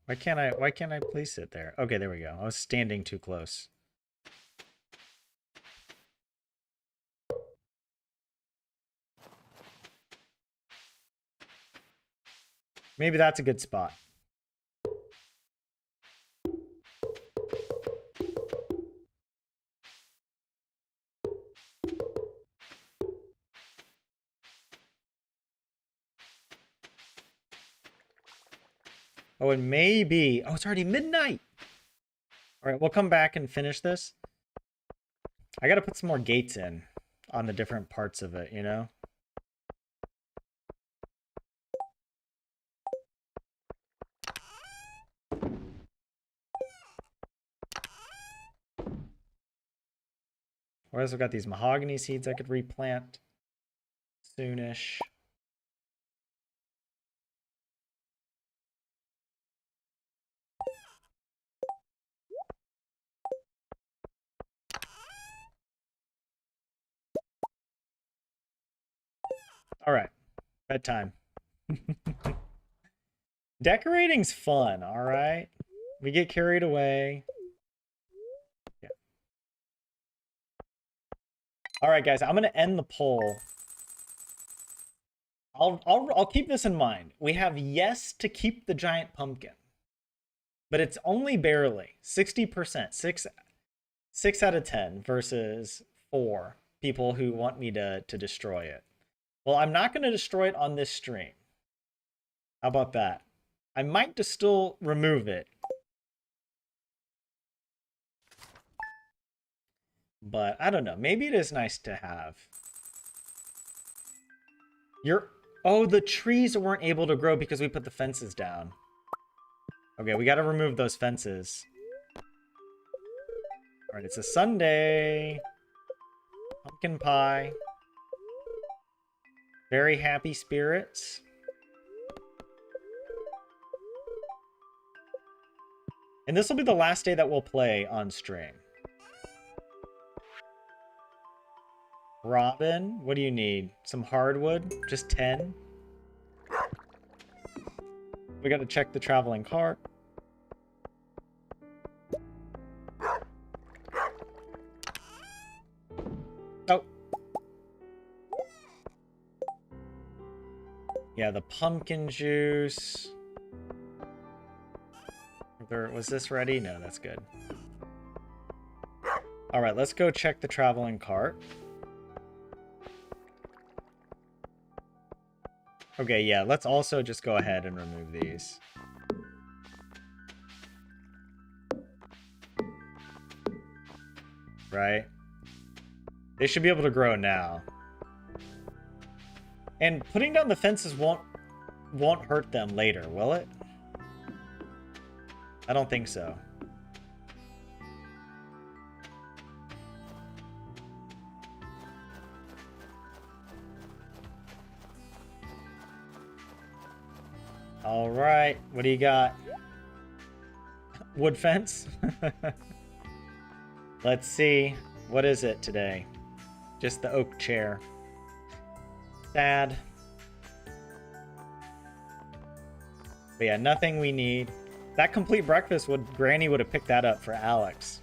Why can't I place it there? Okay, there we go. I was standing too close. Maybe that's a good spot. Oh, and maybe... Oh, it's already midnight! Alright, we'll come back and finish this. I gotta put some more gates in on the different parts of it, you know? I also got these mahogany seeds I could replant soonish. All right, bedtime. Decorating's fun, all right? We get carried away. Yeah. All right, guys, I'm gonna end the poll. I'll keep this in mind. We have yes to keep the giant pumpkin, but it's only barely 60%, six out of 10 versus 4 people who want me to destroy it. Well, I'm not going to destroy it on this stream. How about that? I might just still remove it. But I don't know. Maybe it is nice to have. Oh, the trees weren't able to grow because we put the fences down. Okay, we got to remove those fences. All right, it's a Sunday. Pumpkin pie. Very happy spirits. And this will be the last day that we'll play on stream. Robin, what do you need? Some hardwood? Just 10? We gotta check the traveling cart. Oh. Yeah, the pumpkin juice. Was this ready? No, that's good. All right, let's go check the traveling cart. Okay, yeah, let's also just go ahead and remove these. Right? They should be able to grow now. And putting down the fences won't hurt them later, will it? I don't think so. All right, what do you got? Wood fence? Let's see. What is it today? Just the oak chair. Sad. But yeah, nothing we need. That complete breakfast Granny would have picked that up for Alex.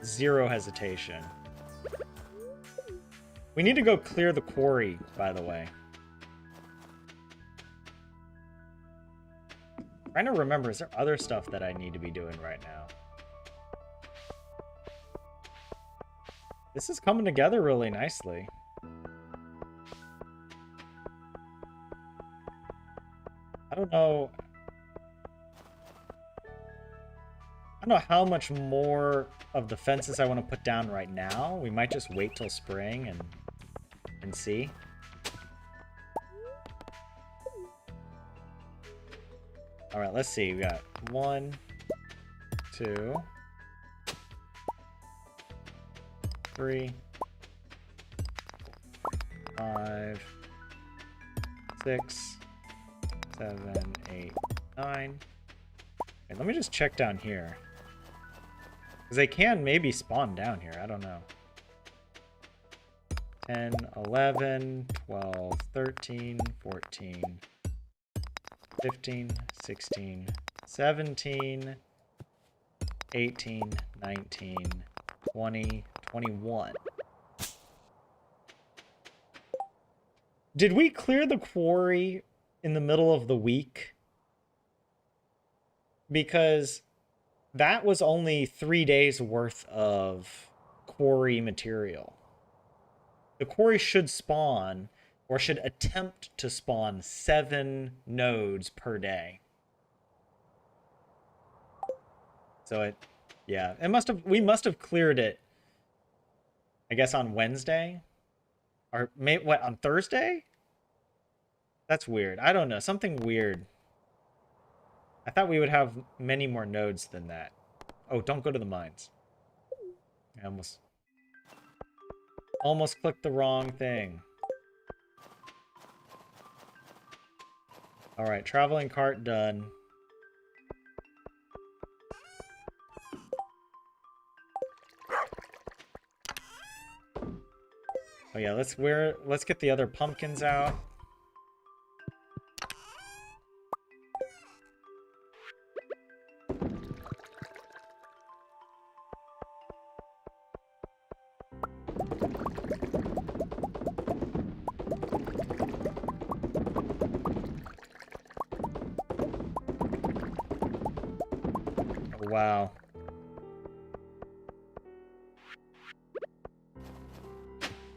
Zero hesitation. We need to go clear the quarry, by the way. Trying to remember, is there other stuff that I need to be doing right now? This is coming together really nicely. I don't know. I don't know how much more of the fences I want to put down right now. We might just wait till spring and see. All right, let's see. We got 1, 2, 3, 5, 6, 7, 8, 9. Okay, let me just check down here. Because they can maybe spawn down here. I don't know. 10, 11, 12, 13, 14, 15, 16, 17, 18, 19, 20, 21. Did we clear the quarry in the middle of the week? Because that was only 3 days worth of quarry material. The quarry should spawn, or should attempt to spawn, 7 nodes per day. So it, yeah, we must have cleared it, I guess, on Wednesday? Or, what, on Thursday? That's weird. I don't know, something weird. I thought we would have many more nodes than that. Oh, don't go to the mines. I almost clicked the wrong thing. All right, traveling cart done. Oh yeah, let's get the other pumpkins out. Wow.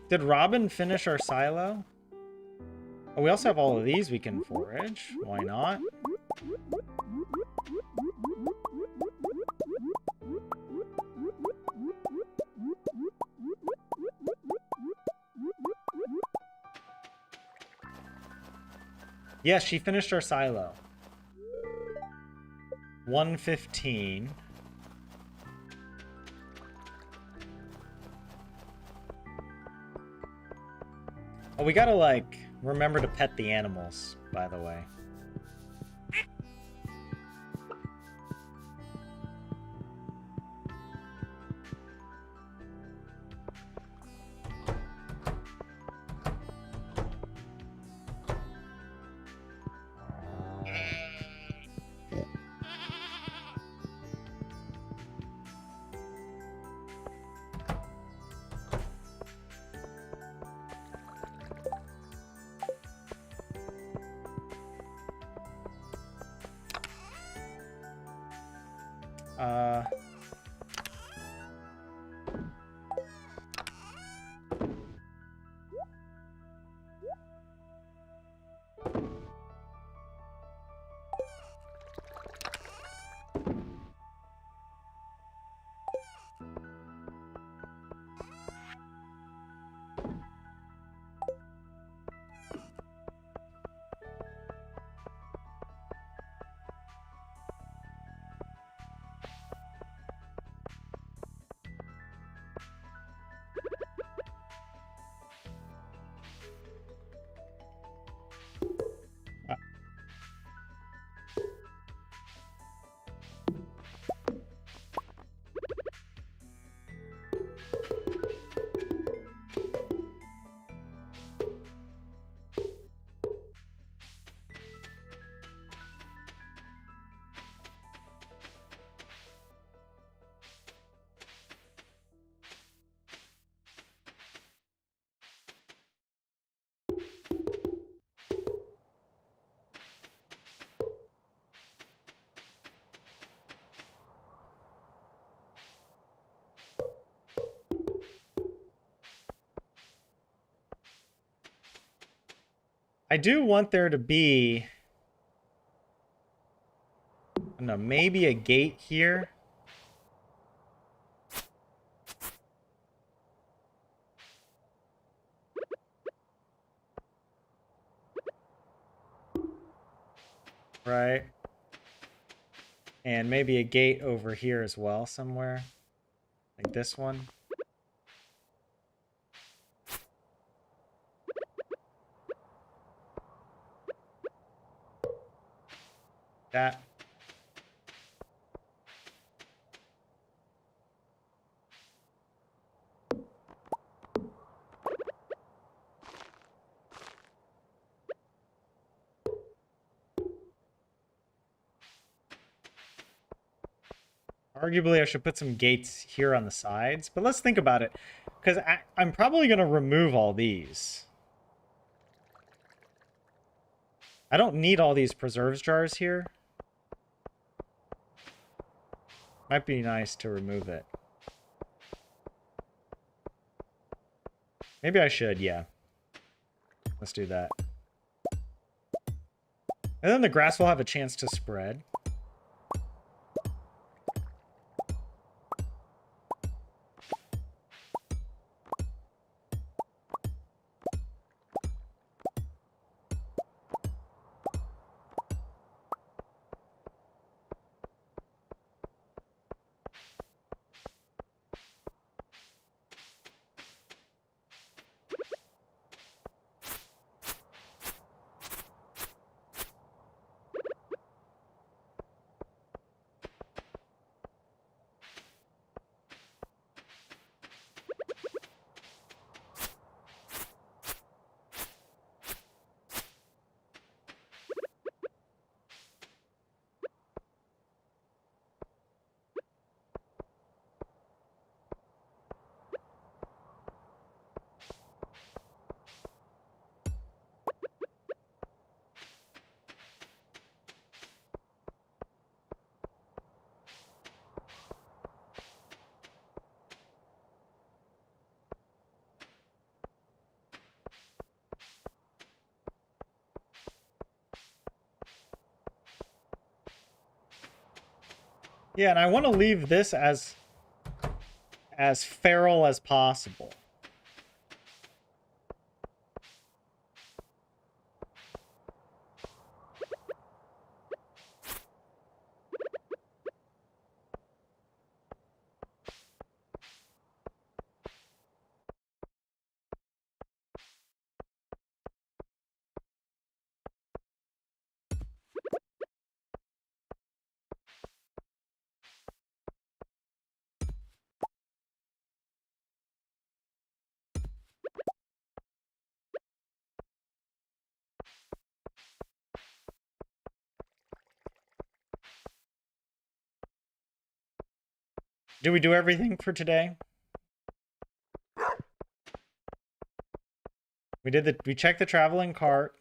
Did Robin finish our silo? Oh, we also have all of these we can forage. Why not? Yes, she finished our silo. 115. Oh, we gotta, like, remember to pet the animals, by the way. I do want there to be, I don't know, maybe a gate here. Right. And maybe a gate over here as well somewhere. Like this one. That. Arguably, I should put some gates here on the sides, but let's think about it. Because I'm probably going to remove all these. I don't need all these preserves jars here. Might be nice to remove it. Maybe I should, yeah. Let's do that. And then the grass will have a chance to spread. Yeah, and I want to leave this as feral as possible. Did we do everything for today? We checked the traveling cart.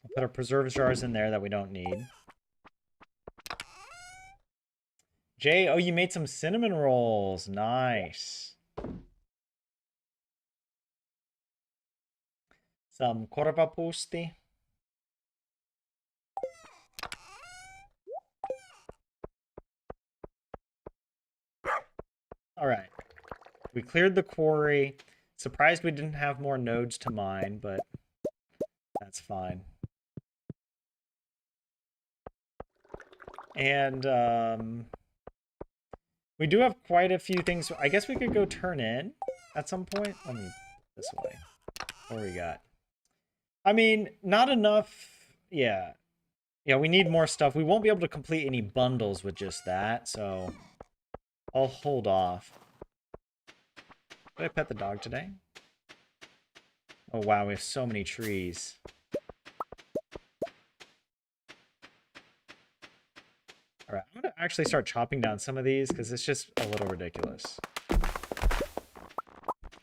We'll put our preserves jars in there that we don't need. Jay, oh, you made some cinnamon rolls. Nice. Some korvapusti. All right. We cleared the quarry. Surprised we didn't have more nodes to mine, but that's fine. And we do have quite a few things. I guess we could go turn in at some point. Let me this way. What do we got? I mean, not enough. Yeah. Yeah, we need more stuff. We won't be able to complete any bundles with just that, so I'll hold off. Did I pet the dog today? Oh, wow, we have so many trees. Alright, I'm going to actually start chopping down some of these because it's just a little ridiculous.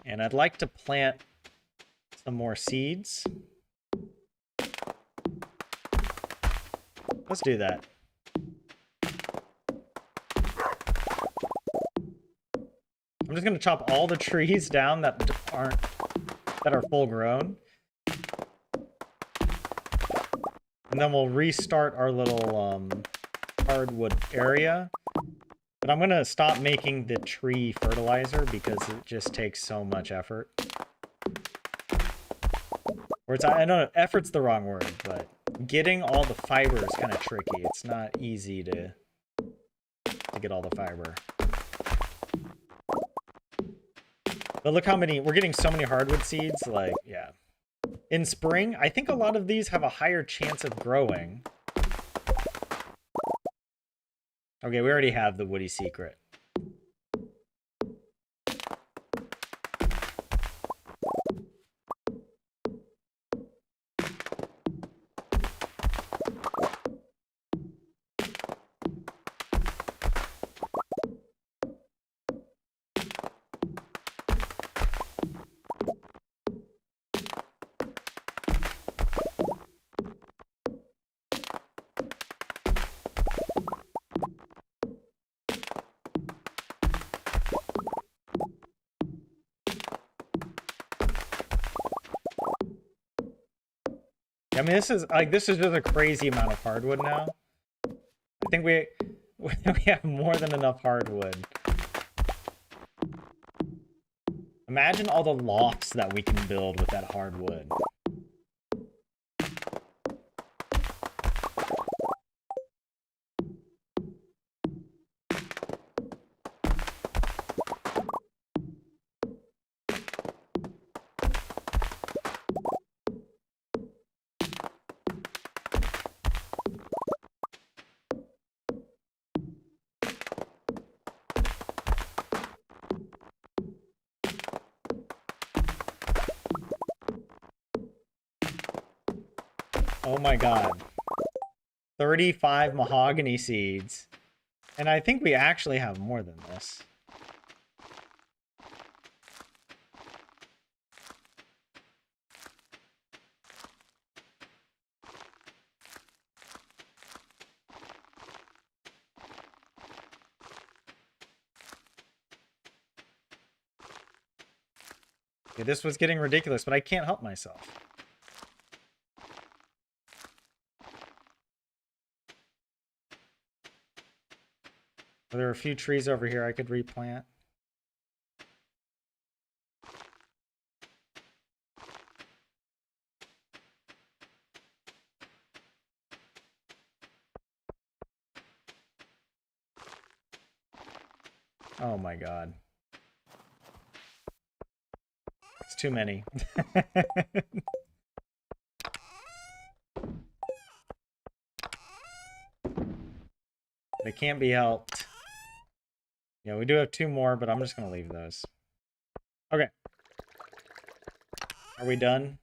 And I'd like to plant some more seeds. Let's do that. I'm just gonna chop all the trees down that are full grown. And then we'll restart our little hardwood area. But I'm gonna stop making the tree fertilizer because it just takes so much effort. Or it's, I don't know, effort's the wrong word, but getting all the fiber is kind of tricky. It's not easy to get all the fiber. But look how many, we're getting so many hardwood seeds, like, yeah. In spring, I think a lot of these have a higher chance of growing. Okay, we already have the woody secret. I mean, this is just a crazy amount of hardwood now. I think we have more than enough hardwood. Imagine all the lofts that we can build with that hardwood. Oh my god. 35 mahogany seeds. And I think we actually have more than this. Okay, this was getting ridiculous, but I can't help myself. There are a few trees over here I could replant. Oh my god. It's too many. They can't be helped. Yeah, we do have 2 more, but I'm just going to leave those. Okay. Are we done?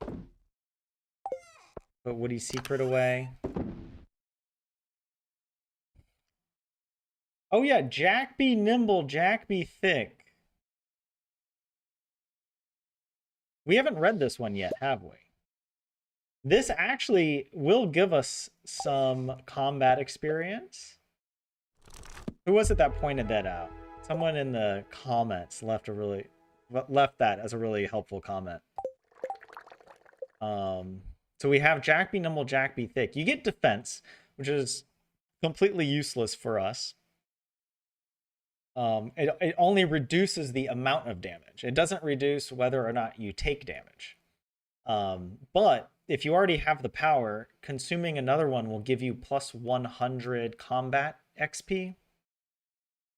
Put Woody's secret away. Oh yeah, Jack be nimble, Jack be thick. We haven't read this one yet, have we? This actually will give us some combat experience. Who was it that pointed that out? Someone in the comments left that as a really helpful comment. So we have Jack be nimble, Jack be thick. You get defense, which is completely useless for us. It only reduces the amount of damage. It doesn't reduce whether or not you take damage. But if you already have the power, consuming another one will give you plus 100 combat XP.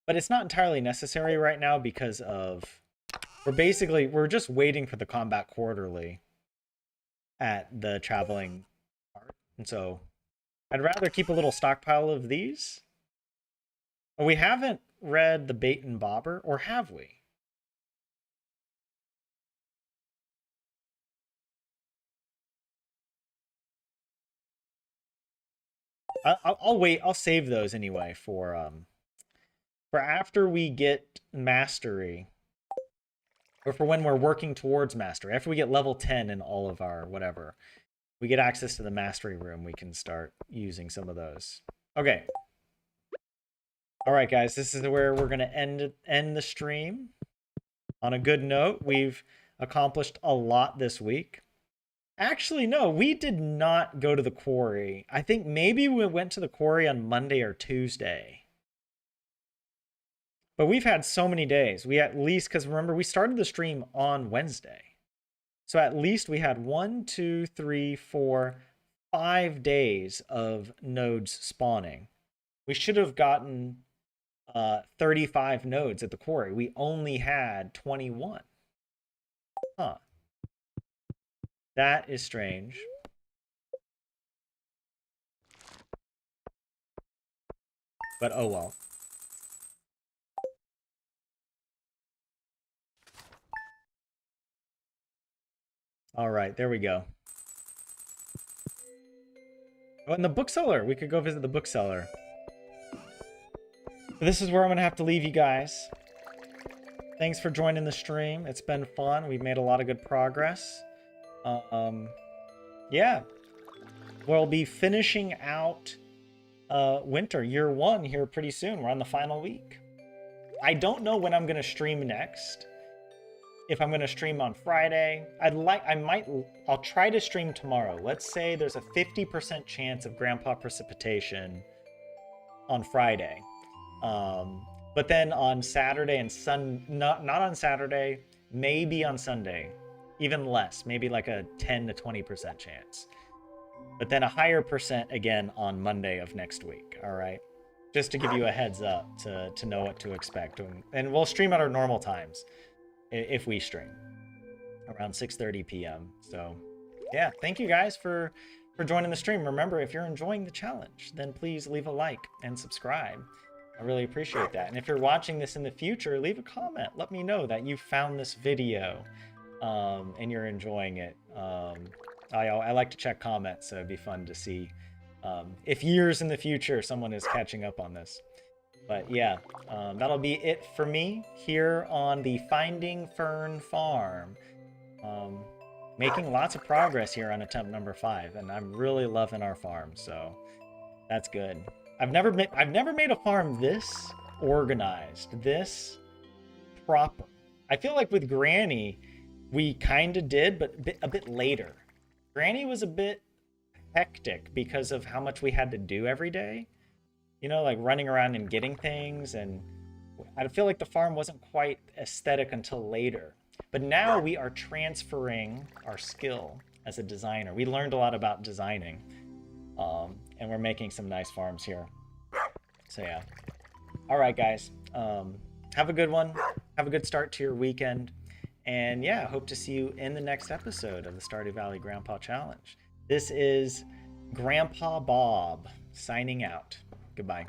But it's not entirely necessary right now because of... We're just waiting for the combat quarterly at the traveling part. And so I'd rather keep a little stockpile of these. We haven't read the Bait and Bobber, or have we? I'll wait. I'll save those anyway for after we get mastery, or for when we're working towards mastery. After we get level 10 in all of our whatever, we get access to the mastery room, we can start using some of those. Okay. All right, guys, this is where we're going to end the stream. On a good note, we've accomplished a lot this week. Actually, no, we did not go to the quarry. I think maybe we went to the quarry on Monday or Tuesday. But we've had so many days. We at least, because remember, we started the stream on Wednesday. So at least we had 1, 2, 3, 4, 5 days of nodes spawning. We should have gotten 35 nodes at the quarry. We only had 21. Huh. That is strange. But oh well. All right, there we go. Oh, and the bookseller. We could go visit the bookseller. This is where I'm going to have to leave you guys. Thanks for joining the stream. It's been fun. We've made a lot of good progress. Yeah. We'll be finishing out winter, year 1 here pretty soon. We're on the final week. I don't know when I'm going to stream next. If I'm going to stream on Friday, I'll try to stream tomorrow. Let's say there's a 50% chance of Grandpa Precipitation on Friday. But then on Saturday and not on Saturday, maybe on Sunday, even less, maybe like a 10 to 20% chance. But then a higher percent again on Monday of next week. All right. Just to give you a heads up to know what to expect. And we'll stream at our normal times. If we stream around 6:30 p.m. So yeah, thank you guys for joining the stream. Remember, if you're enjoying the challenge, then please leave a like and subscribe. I really appreciate that. And if you're watching this in the future, leave a comment. Let me know that you found this video and you're enjoying it. I like to check comments, so it'd be fun to see if years in the future someone is catching up on this. But yeah, that'll be it for me here on the Finding Fern Farm. Making lots of progress here on attempt number 5, and I'm really loving our farm, so that's good. I've never made a farm this organized, this proper. I feel like with Granny, we kind of did, but a bit later. Granny was a bit hectic because of how much we had to do every day. You know, like running around and getting things, and I feel like the farm wasn't quite aesthetic until later. But now we are transferring our skill as a designer. We learned a lot about designing, and we're making some nice farms here. So yeah. All right, guys. Have a good one. Have a good start to your weekend. And yeah, hope to see you in the next episode of the Stardew Valley Grandpa Challenge. This is Grandpa Bob signing out. Goodbye.